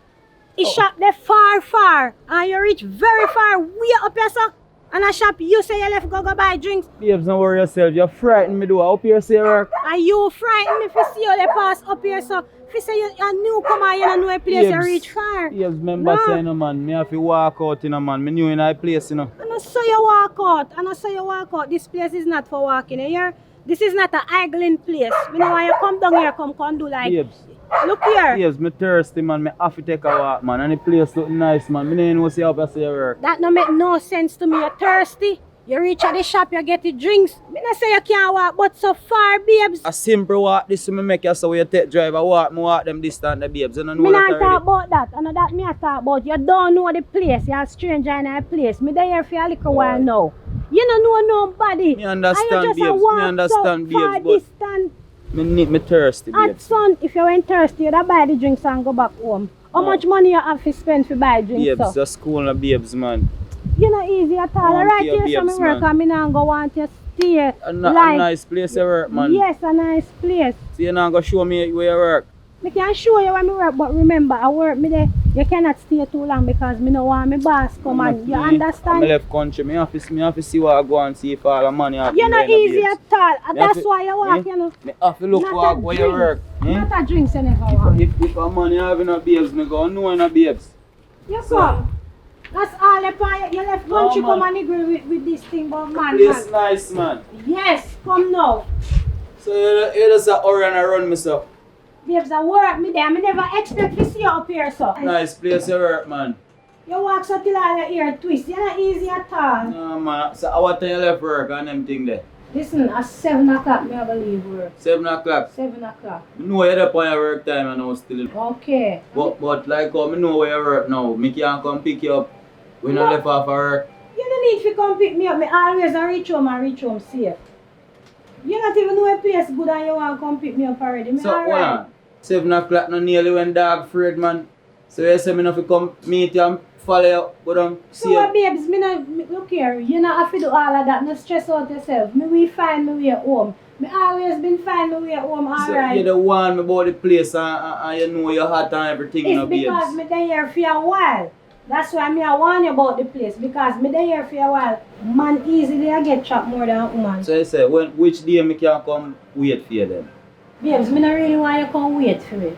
He shop there far, and you reach very far, way up here, sir. And a shop you say you left go buy drinks. Babes, don't worry yourself. You frighten me, do I up here say work? And you frighten me if you see you they pass up here, so if you say you're a newcomer, you don't know a place you reach far. Babes, remember saying, no, man, me have to walk out, you know, man. Me new in a place, you know. And I saw you walk out. This place is not for walking, you hear? This is not an idling place. You know why you come down here, come do like... Babes. Look here. Babes, me thirsty, man. Me have to take a walk, man. And the place look nice, man. Me don't know see how I say work. That don't make no sense to me. You're thirsty. You reach at the shop, you get the drinks. Me not say you can't walk, but so far, babes. A simple walk, this me make you so you take drive. I walk them distance, the babes. You don't know Me that not talk about that. I know that me I talk about. You don't know the place. You're a stranger in a place. Me there for a little while now. You don't know nobody. Me understand, and you just babes. walk Me understand, so far babes. But distance. me thirsty, At babes. son, if you went thirsty, you'd buy the drinks and go back home. How much money you have to spend for buy drinks? Babes, So? the school and babes, man. You're not easy at all. Want Right your here, some babes, work, man. and me not go want you stay. A nice place you work, man. Yes, a nice place. So you not gonna show me where you work? I can show you where I work, but remember, I work me there. You cannot stay too long because me no want my boss come and you understand? I left country. Me have to see what I go and see if all the money have. You're not easy at all. And Me have that's to- why you walk, you know. Me have to look Not a where you drink. work. Not a drinks you never want. If a money have in a babes, me go know in a babes. You come. That's all the point. You left country man. come and agree with this thing about man. Place nice, man. Yes, come now. So you just a hurry and a run me, so. Babes, I work me there. I never expect to see you up here, so. Nice place you work, man. You walk so till all your ear twist. You're not easy at all. No, man. So how time you left work and them thing there? Listen, at 7 o'clock, me have to leave work. 7 o'clock. 7 o'clock. Me know you're there on your work time and I was still. Okay. But like how me know where you work now, me can't come pick you up when you No. left off of work. You don't need to come pick me up. Me always a reach home safe. You not even know a place good and you want to come pick me up already. Me So hold alright. on. 7 o'clock no nearly when dog afraid, man. So you say me not to come meet you and follow you, go down, So see you. babes, look here, you not have to do all of that. No stress out yourself. Me we find my way home. Me always been find my way home, So alright. you the one me about the place and you know your heart and everything, you know, It's because babes. me there here for a while. That's why me I warn you about the place. Because me there here for a while. Man easily I get trapped more than a woman. So you say, which day me can come wait for you then? Babes, me not really want you to come wait for me.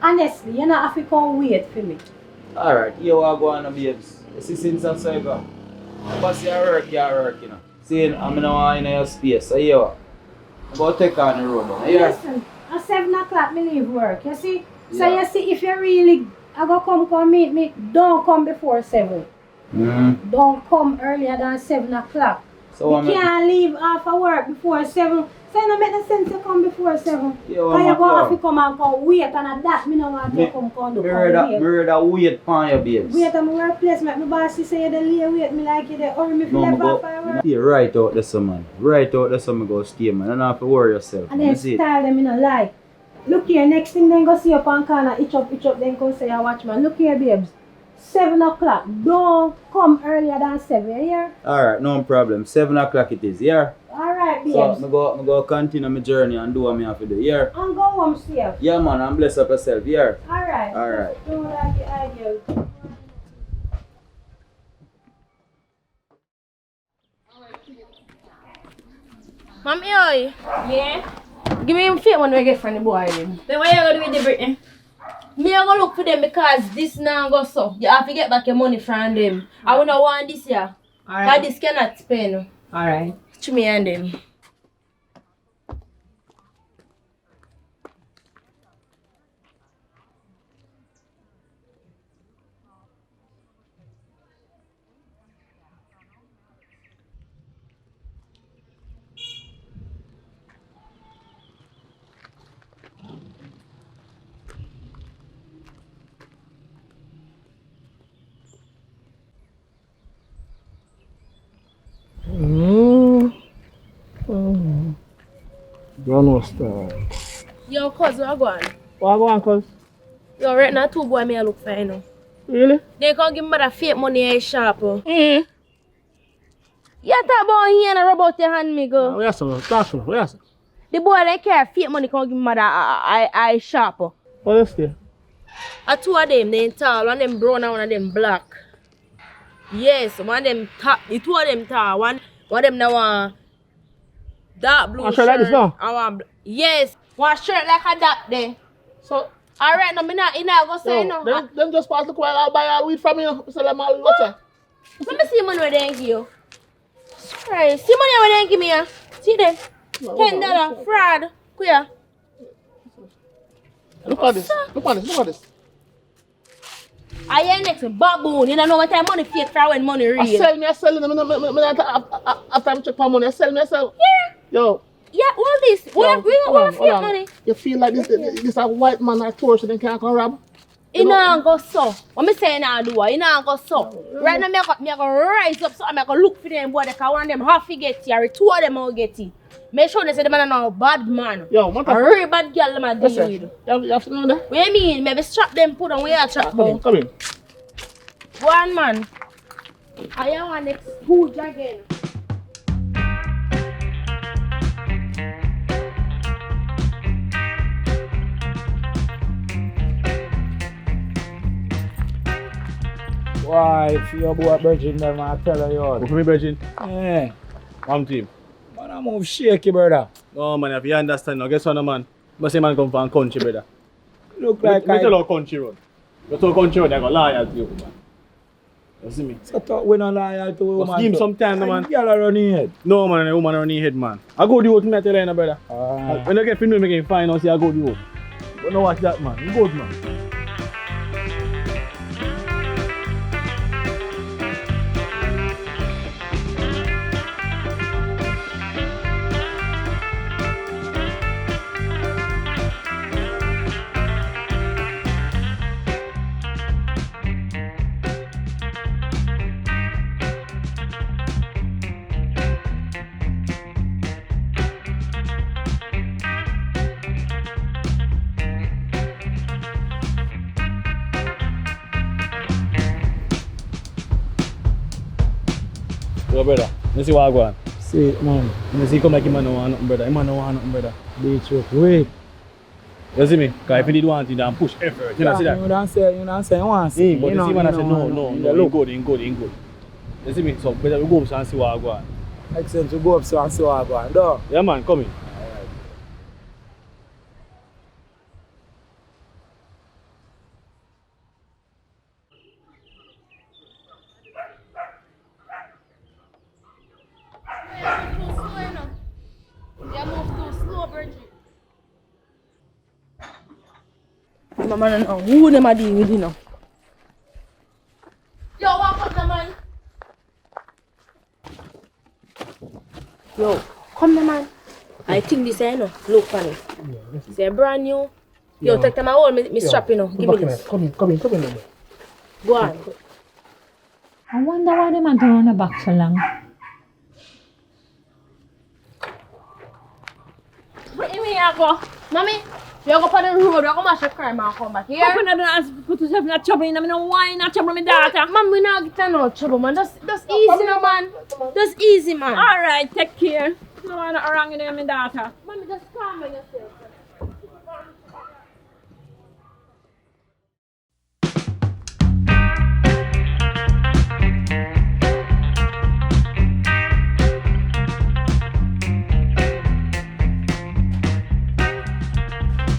Honestly, you not have to come wait for me. Alright, you are going on, babes. You see, since I saw you go. But you work, you know. See, I'm not in your space, so you are. Go take on the road, man. You hear? Listen, at 7 o'clock me leave work, you see? So Yeah. you see, if you really I go come meet me, don't come before 7. Don't come earlier than 7 o'clock. So You can't leave after work before 7. So it don't make no sense to come before 7. Yeah, Because you go yeah. have to come and come wait, and at that me no want you to come do. Me Come rather wait for you, babes. wait at my workplace, make my boss say you delay wait me like you there, or me feel No, me left go. after work. Yeah, right out there, some man. Right out there, some go stay, man. You don't have to worry yourself. And man. then You see it? style them, you know, like. Look here, next thing then go see up on corner, itch up, then go say, I watch man. Look here, babes. 7 o'clock. Don't come earlier than 7, you hear? Alright, no problem. 7 o'clock it is, yeah? Alright, babes. So, I go continue my journey and do what I have to do, yeah? And go home safe. Yeah, man, and bless up yourself, yeah? Alright. Alright. Don't like the ideal. Mommy, oi. Yeah? Give me him fake money we get from the boy. Then. Then what you gonna do with the Britney? Me I go look for them because this now go so. You have to get back your money from them. I will not want this year. Because this cannot spend. Alright. To me and them. Don't know star. Yo, cuz, what go on? What go on, cuz? Yo, right now, 2 boy me I look for, you know. Really? They can't give me that fake money in shop. You talk about here and rub out your hand, me go. Where you talk to me? Where you The boy they care fake money can't give me that I shop. What is there? Two of them, they tall, one of them brown and one of them black. Yes, one of them tall, the two of them tall, one of them now dark blue shirt like this now? and one yes, one shirt like a that there. So, alright, no, me not go say no. Then just pass the coil, I'll buy all weed from you. Sell them all, what's that? Let me see money where they give you. Right, see money where they give me. See there? $10 fraud. Queer. Look at this. Look at this. Look at this. I hear next baboon. You don't know what time money fake for when money real. I sell them. After I check for money, I sell. Yeah. Yo. Yeah, all this. What fake money? You feel like this a white man or tourist and can't come rob? You know go so. What me saying I do? You know go so. Right now me go rise up so I go look for them boy. Because one of them half get it or two of them will get it. Make sure they say the man are not bad man. Yo, what the a real bad girl them a deal with. You have to know that? What you mean? Maybe strap them put on where you trap them. Come in. One man. I want next huge again. Why, if your boy Virgin them, I tell her you. What for me, Virgin? Yeah. One team. Man, I move shaky, brother. No, man, if you understand now, guess what, no, man? But say man come from country, brother. Look like I tell you country road. You tell country road, they got loyal to you, man. You see me? So talk we not loyal to a woman. Give him some time, no, man. Girl run in head. No, man, a woman run in head, man. I go the road, me I tell you, no, brother. When you get to know me, you can find out, say I go the road. But no watch that, man. You good, man. Yo, brother, you see what I go on? See it, man. You see come like him no want nothing, brother. Him no want nothing, brother. Be true. Wait. You see me? Because if he did want it, then push effort. You know see that? You don't say you want to see. But you see man I say no, he good. You see me? So better we go up and see what I go on. Make sense to go up and see what I go on. Though. Yeah, man, come in. My man, who them a deal with you know? Yo, walk up the man. Yo, come the man. I think this ain't no. Look for it. It's brand new. Yo, take them all. Me strap you know. Give me this. Come in. Go on. I wonder why the man turn on the back so long. Where you go? Mommy? You go for the road, you go mash a crime and come back here. Open the door and put yourself in a trouble. You know why not trouble my daughter? Man, we not get no trouble, man. Just easy, no, man. Just easy, man. Alright, take care. No one wrong in my daughter. Mommy, just calm yourself.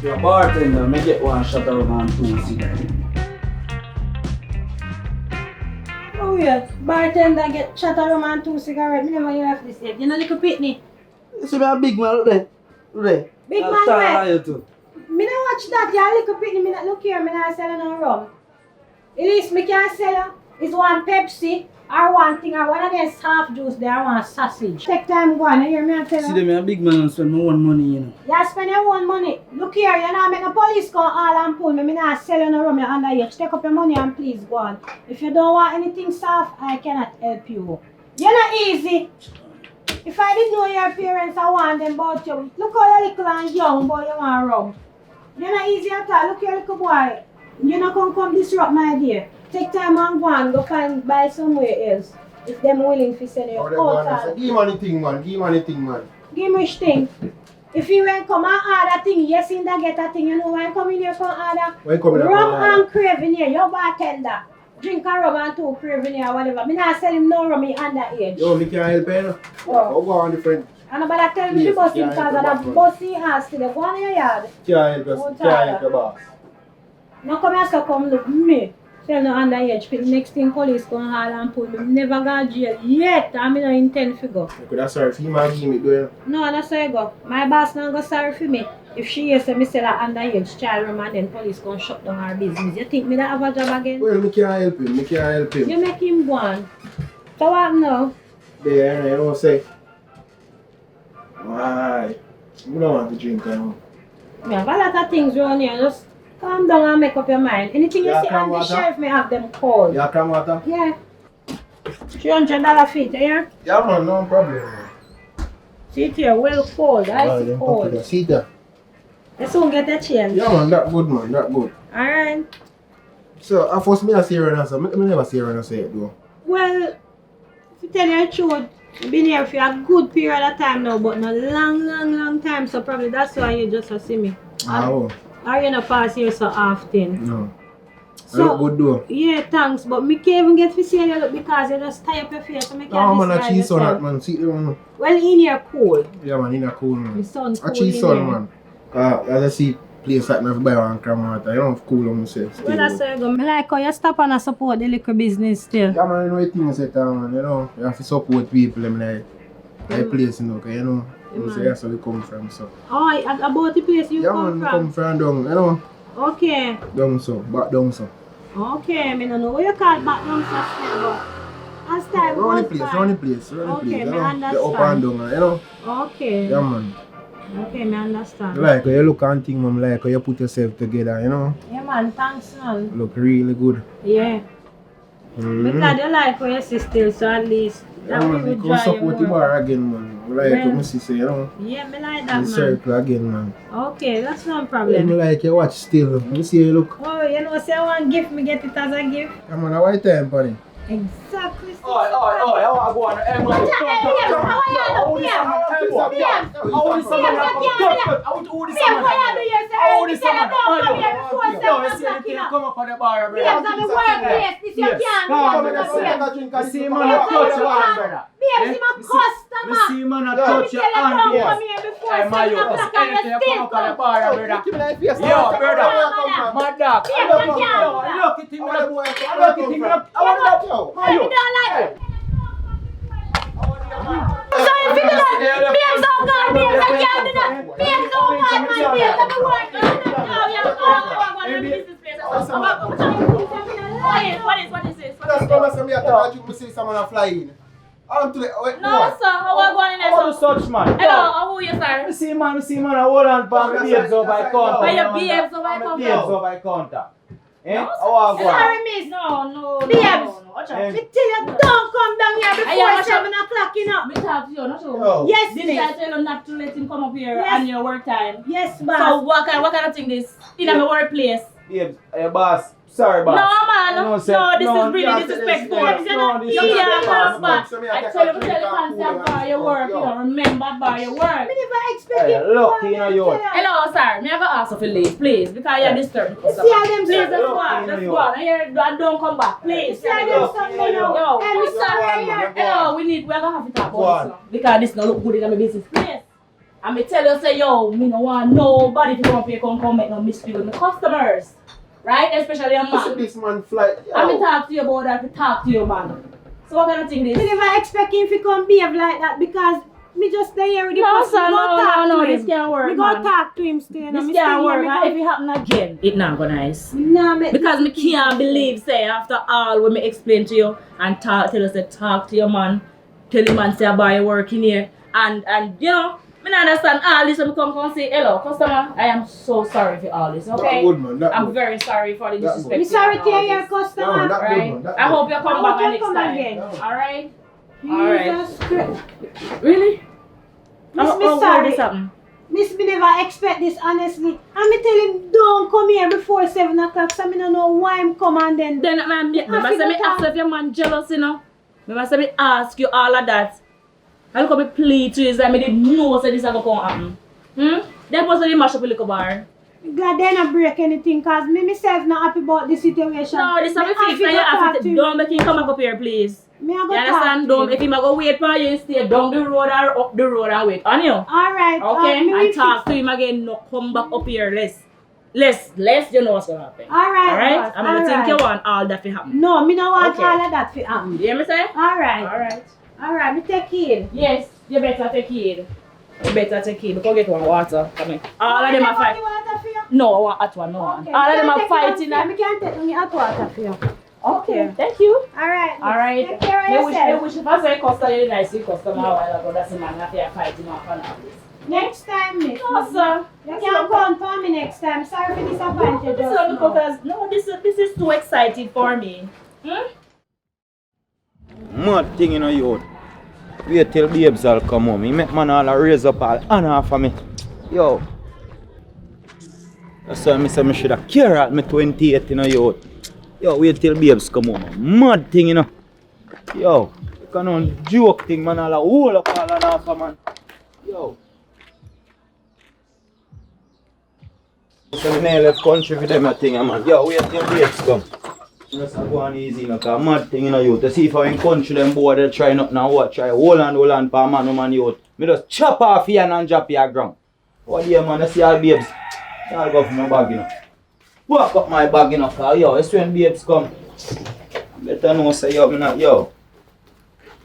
Yo, bartender, me get one shot of rum and 2 cigarettes. Oh yeah, bartender get shot of rum and 2 cigarettes. Me never hear of this yet. You know little pitney? You see me a big man, look there. Big man where? Me not watch that, you little pitney. Me not look here, me not sell no rum. At least me can sell you is one Pepsi or one thing or one of them half juice there or one sausage. Take time go on, you hear me and tell you? See them a big man and spend my own money, you know. You spend your own money. Look here, you know, make the police come all and pull me. Me not sell you no rum, you're underage. Take up your money and please go on. If you don't want anything soft, I cannot help you. You're not easy. If I didn't know your parents, I want them about you. Look how you're little and young, but you want rum. You're not easy at all. Look here, little boy. You're not going to come disrupt my dear. Take time and go and go find buy somewhere else. If them willing to send you out. Give him anything, man. Give me which thing? If he went come and order thing, yes, in that get a thing, you know why I come in here come order? Why you come in here rum come order? and craving here, your bartender. Drink a rum and 2 craving here, whatever. Me not sell him no rum, he underage. Yo, me can't help you. Oh. Go on the friend. And about tell me the bus him because of the bus he has today. Go on in your yard. Can't help your boss. No come here, so come look me. Tell no underage. The next thing police come haul and pull me. Never gone to jail yet. I mean, no intend to go. You could have sorry for him and give me doing. No, that's how I go. My boss not go sorry for me. If she hears me sell an underage child room and then police come shut down her business. You think me that have a job again? Well, me can't help him. Me can't help him. You make him go on. So what now? There, you know what I say? Why? I don't want to drink now. We have a lot of things around here. Just calm down and make up your mind. Anything you Yeah, see calm on the water. shelf, me have them called. You come water? Yeah. $300 feet, yeah? Yeah, man, no problem. Man. See it here, well cold, icy cold. See that? You soon get a change. Yeah, man, that good, man, that good. Alright. So, at first, I see her and I never see her and I say it, though. Well, to tell you the truth, I've been here for a good period of time now, but not long time, so probably that's why you just see me. Oh. Or you not pass here so often. No. So, I look good, though. Yeah, thanks, but me can't even get to see you look because you just tie up your face so me can't Oh, man, a describe cheese on yourself. that, man. See the one. Well, in here cool. Yeah, man, in a cool, man. The sun cool A cheese in sun, here. man. As I see place like me, I buy one cram water. You don't cool on myself. Well, that's how you go. Me like how you stop and support the little business still. Yeah, man, you know what things set man, you know. You have to support people, them like place, you know, because you know, Yeah, say that's where we come from, so. Oh, about the place you Yeah, come man, from? come from down, you know. Okay. Down so, back down so. Okay, me don't know what you call back down so but as time Round the goes place, by. round the place, Okay, you me know. The up understand. and down, you know. Okay. Yeah, man. Okay, me understand. You like how you look and thing, man, like how you put yourself together, you know. Yeah, man, thanks, man. Look really good. Yeah. Me glad you like how you see still, so at least Yeah, that man, will you can draw you support the more. bar again, man. Like Well, what me say, you know. Yeah, me like The that, man. circle again, man. Okay, that's no Yeah, me problem. like you watch still. You see you look. Oh, you know, say I want gift, me get it as a gift. Yeah, man, a white time, buddy. Exactly. Oi, I want to go on the M. How are you? Come up on the bar, brother. Babes, I'm a workplace. This you can't do. See man, I touch your hand, brother. Babes, I'm a customer. See man, I Let me touch tell your you, hand, don't yes. come here before Hey, 7 Mayo, o'clock and anything you come still up on the come. bar, brother. Yo, brother. My dog. Look at him. Look at him. I want to Mayo. So if you do that, babes don't go, babes, I can't do that. Babes don't go, man, babes, I'm a worker. No, you have to go to the business place. What is this? That's gonna say me at the you see someone flying. I'm to the No, sir, how are you going in there? I want to touch, man. Hello, how are you, sir? I see man, I hold on for my babes over my counter. Why your babes over my My counter? babes over my counter. Eh? No, How are you sorry, going? miss. No. Babes, Eh? me tell you, don't come down here before 7 o'clock, you know. Me talk to you, not you. Yo. Yes, Didn't I tell you not to let him come up here Yes. on your work time? Yes, So boss. what kind of thing this? In my workplace? Babes, boss. Sorry, boss. No, man. No, No, sir. this No, is really yeah, disrespectful. this You is- know, no, this you is- can't come back. So me I take tell a you, drink tell you, and can't cool bar your and work. You yo. know, remember bar your work. Me never expect Hey, you. look, you know you. Hello, sir. Me have to ask you to leave, please, because you're disturbing You see how them Please, say, just Look, go on. you Just know go on. And don't come back, you please. see how them Look, say, you know. Yo, Hey, I'm Mr. sorry. Rayer. Hello, we're gonna have to talk Go about on. this now. Because this don't look good in my business place. And me tell you, say, yo, me no want nobody to come up here, come make no mystery with my customers. Right? Especially a Listen, man. this man fly. I me talk to you about that, to talk to you, man. So what kind of thing Me this? never expect him to come behave like that because me just stay here with the No, customer. sir, Go talk no, to this him. can't work, Me go man. talk to him still. and This me can't stay here, work, me and go- if it happen again, it not go nice. Nah, me- Because me can't believe, say, after all when me explain to you and tell you, say, talk to your man, tell the man, say, I buy your work in here, and you know, me not understand all this when me come and say, hello, customer, I am so sorry for all this, okay? That good, man. That I'm good. very sorry for the That disrespect. Me sorry to and all your this, customer. Yeah, man, that good, right? man. That I good. hope you I come hope back you next come time. again. Alright? Alright. Jesus Christ. Really? Miss, me How sorry. this happen? Miss, me never expect this, honestly. And me tell him, don't come here before 7 o'clock, so me don't know why I'm come and then. Then man, me must say me ask if your man jealous, you know. Me must say me ask you all of that. I look at me plead to you, and me didn't know say this is going to happen. Them was the mash up a little bar. Glad they not break anything cause me myself not happy about the situation. No, this is Me a fix. happy Now you to have talk to him. don't make him come back up here, please. Me a You go talk understand? to Don't him. make him go wait for you stay down the road or up the road and wait on you. Alright. Okay? me And will talk fix- to him again. No, come back up here less. You know what's gonna happen. Alright. Alright? I mean, think you want all that to happen. No, me no want Okay. all of that to happen. You hear me say? Alright. Alright, me take it. Yes, you better take heed. You better take heed. Go get one water. Come here. All of them are fighting. No, I want hot one. No one. Okay, All of me them can are take fighting. it down for you. Me can take on hot water for you. Okay, thank you. Alright. Alright. Take care of I yourself. wish if I say customer, you nice, you customer a while ago. That's the man that they are fighting off and all this. Next time, miss. No, sir. You can't come for me next time. Sorry for disappoint you This just is now. because no, this is too exciting for me. Mad thing in a youth. Wait till babes all come home. He make man all raise up all honor for me. Yo. That's why I say I should have care at me 28 in a youth. Yo, wait till babes come home. Mad thing, you know. Yo. You can't joke thing, man. All hold up all honor for man. Yo. So we never left country for them a thing, man. Yo, wait till babes come. Just go on easy, you know, cause mad thing, you know, youth. To see if I in country, them boy, they try nothing and what, try hold on, for man, woman, youth. Me just chop off here and drop your ground. What do you, man, I see all babes. I'll go for my bag, you know. Walk up my bag, you know, cause, yo, it's when babes come. Better know, say, yo, me not, yo.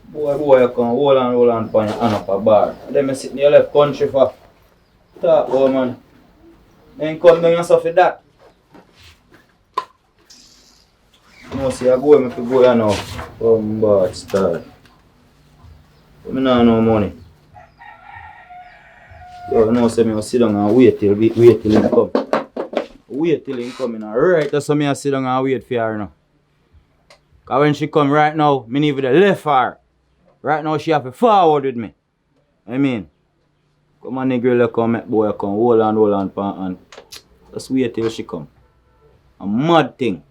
Boy, you come, hold on, for your hand up a bar. And then I sit in your left country for talk, oh, man. Then come down and stuff for that. No, see, I go if I go here now. Come back, start. I don't no money. Yo, no, say me sit down and wait till he come. Wait till he come, you know. Right, that's why I sit down and wait for her, you know. Because when she come right now, me need to left her. Right now, she have to forward with me. I mean, come on, nigga, come, make boy come. Hold on, and just wait till she come. A mad thing.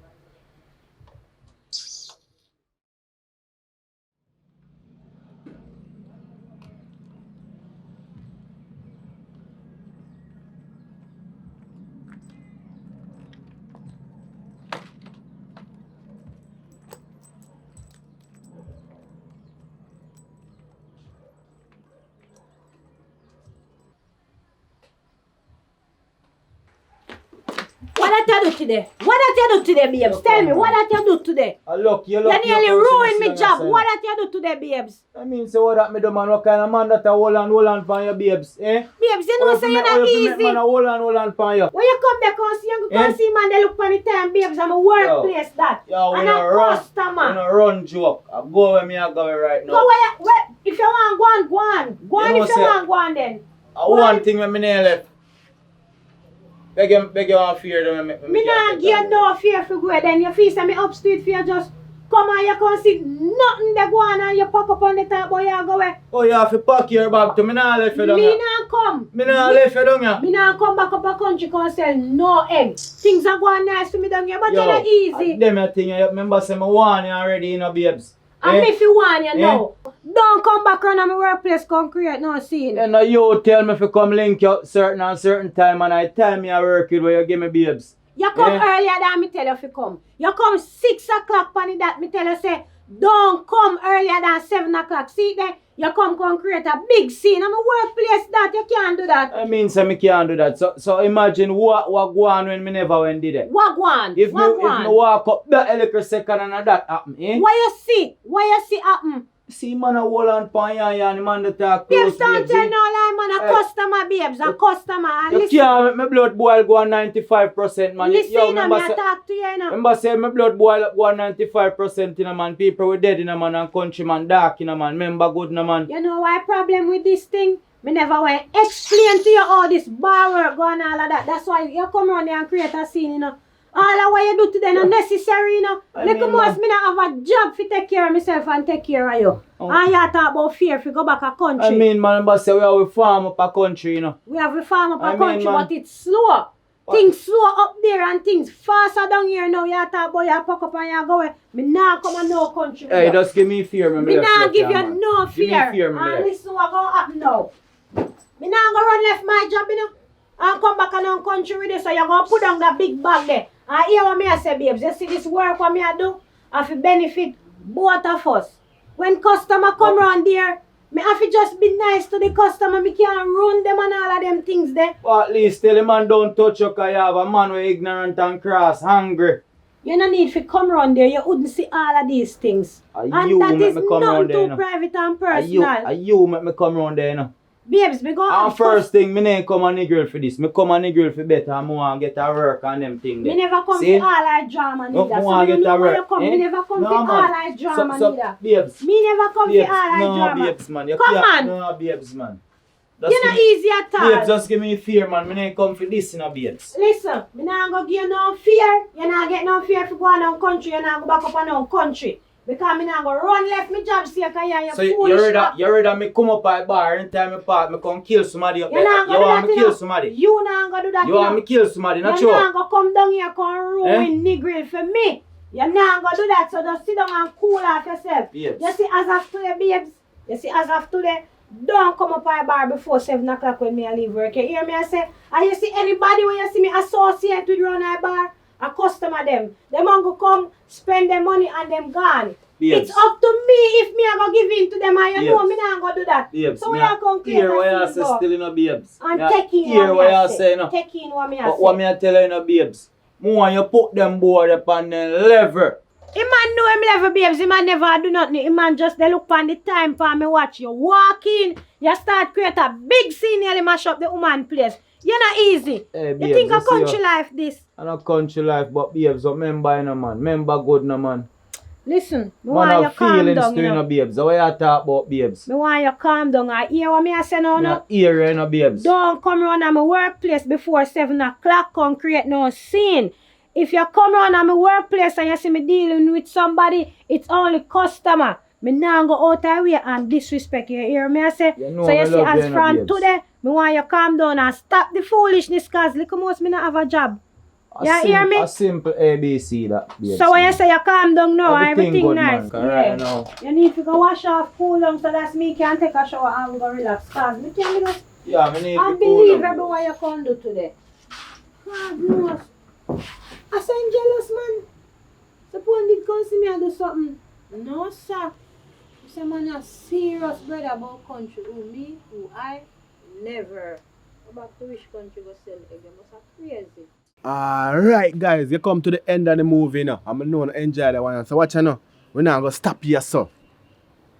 What did you do today? What did you do today, babes? Tell me, what did you do today? Look, you You nearly ruined my job. What did you do today, babes? I mean, say what that me do, man. What kind of man that hold on for your babes, eh? Babes, you know, say you're not easy. Man, hold on for you. When you come back and see, you can see man, they look for the time, babes. I'm a workplace that. Yo, and a customer. We no run joke. I go where me I go right now. Go where, if you want, go on. Go on if you want, go on then. One thing when me near left. Beg you on fear them. Me not give you no fear for go then. You feel say me up street for you just come and you can't see nothing they go on and you pack up on the top boy you go away. Oh, you have to pack your bag to me not left you down Me here. not come. Me not left you down here. Me not come back up a country can sell no egg. Things are going nice for me down here but Yo, they're not easy. Them a thing, you remember say me warn you already, you know, babes. And if you want you know, don't come back around at my workplace come create no scene. You know, you tell me if you come link you certain time and I tell me I work it where you give me babes. You come earlier than me tell you if you come. You come 6 o'clock on that me tell you say don't come earlier than 7 o'clock. See there, you come create a big scene. I'm a workplace that you can't do that. I mean say me can't do that. So imagine what go on when me never went did it. What go on? If me walk up that electric second and that happen, eh? What you see? What you see happen? See man a hold on pan ya and the man that talk close. Babes, don't tell no lie, man. A customer, babes. A customer. And You listen. can't make my blood boil go on 95%, man. Listen, Yo, me I talk to you, you know. Remember say my blood boil go on 95%, you know, man. People were dead, you know, man, and country man dark, you know, man. Remember good, you know, man. You know why problem with this thing? Me never want to explain to you all this bar work going all of that. That's why you come around there and create a scene, you know. All of what you do today not necessary, you know. Little most me not have a job to take care of myself and take care of you. And you talk about fear if you go back a country. I mean, man, remember say we have a farm up a country, you know. We have a farm up a I country, mean, man. but it's slow. Things slow up there and things faster down here now. You talk about you pack up and you go away. Me not come and no country. Hey, just give me fear, Me not give you no Give me fear. fear, me And left. listen what going to happen now. Me nah go run left my job, you know. And come back and on country with you, so you gonna put down that big bag there. And hear what me I say, babes. You see this work what me I do? I fi benefit both of us. When customer come round there, me have to just be nice to the customer. Me can't ruin them and all of them things there. Well, at least tell the man don't touch you because you have a man who ignorant and cross, hungry. You no need to come round there. You wouldn't see all of these things. And that is nothing too private and personal. You make me come round there, you know. Babes, me go and first thing, me ain't come on the girl for this. Me come on the girl for better and more and get a work and them things there. Me never come for all that drama neither. So you know where you come, me never come for all that drama neither. Babes. Me never come for all that drama. No, babes, man. Come on. No, babes, man. You're not easy at all. Babes, just give me fear, man. Me ain't come for this, you know, babes. Listen, me not go give you no fear. You not get no fear for going on country. You not go back up on no country. Because me not go run left me job see you so you ready me come up at the bar anytime me park, me come kill somebody up there. You want me kill somebody? You not go do that. You want me kill somebody, not you? You not go come down here and ruin nigger for me. You not go do that, so just sit down and cool off yourself. Babes. You see as of today, babes. You see as of today, don't come up at the bar before 7 o'clock when me I leave work. You hear me I say? And you see anybody when you see me associate with around the bar, a customer them go come spend their money and them gone. Babes. It's up to me if me I go give in to them and you know me not go do that. Babes, so we are going to hear what you say still in a babes. And take in what you say. Take in what me I say. What me I tell you in a babes. More you put them board up on the level. He man know him level, babes. He man never do nothing. He man just they look on the time for me watch you walk in. You start create a big scene nearly mash up the woman place. You're not easy. Hey, babes, you think a country life this? I know country life, but babes, remember no man. Remember good no man. Listen, me want you calm down, you know. Babes. What you talk about, babes? Me want you calm down. I hear what me I say now, no? Hear you, no, babes. Don't come round at my workplace before 7 o'clock. Come create no scene. If you come round at my workplace and you see me dealing with somebody, it's only customer. Me now go out of way and disrespect you. Hear me I say? You so you see as from today, me want you calm down and stop the foolishness cause look most me not have a job. You hear me? A simple ABC that. Babes. So when you say you calm down now, everything good, nice. Man, right now. You need to go wash off, cool down so that me can take a shower and go relax. Cause me can't just me need to believe everyone you can do today. God knows. I sound jealous, man. Suppose did come see me and do something. No, sir. You say, man, you're serious brother about country. Who I? Never. Go back to which country go sell egg? You must have crazy. Alright guys, you come to the end of the movie now. I'm going to enjoy the one. So watch you now. We're not going to stop here, so.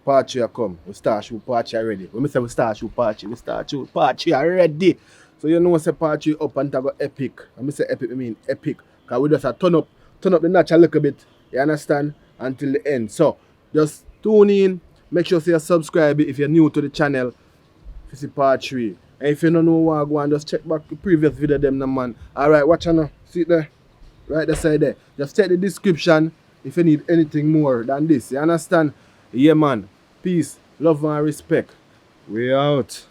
Party you come. We start shoot party already. When we say we start shoot party, we start shoot party already. So you know say party up and go epic. When we say epic, I mean epic. Because we just turn up the notch a little bit. You understand? Until the end. So just tune in. Make sure you subscribe if you're new to the channel. To see part 3. And if you don't know what go on, just check back the previous video them no man. Alright, watch now. See it there? Right the side there. Just check the description if you need anything more than this. You understand? Yeah man. Peace, love and respect. We out.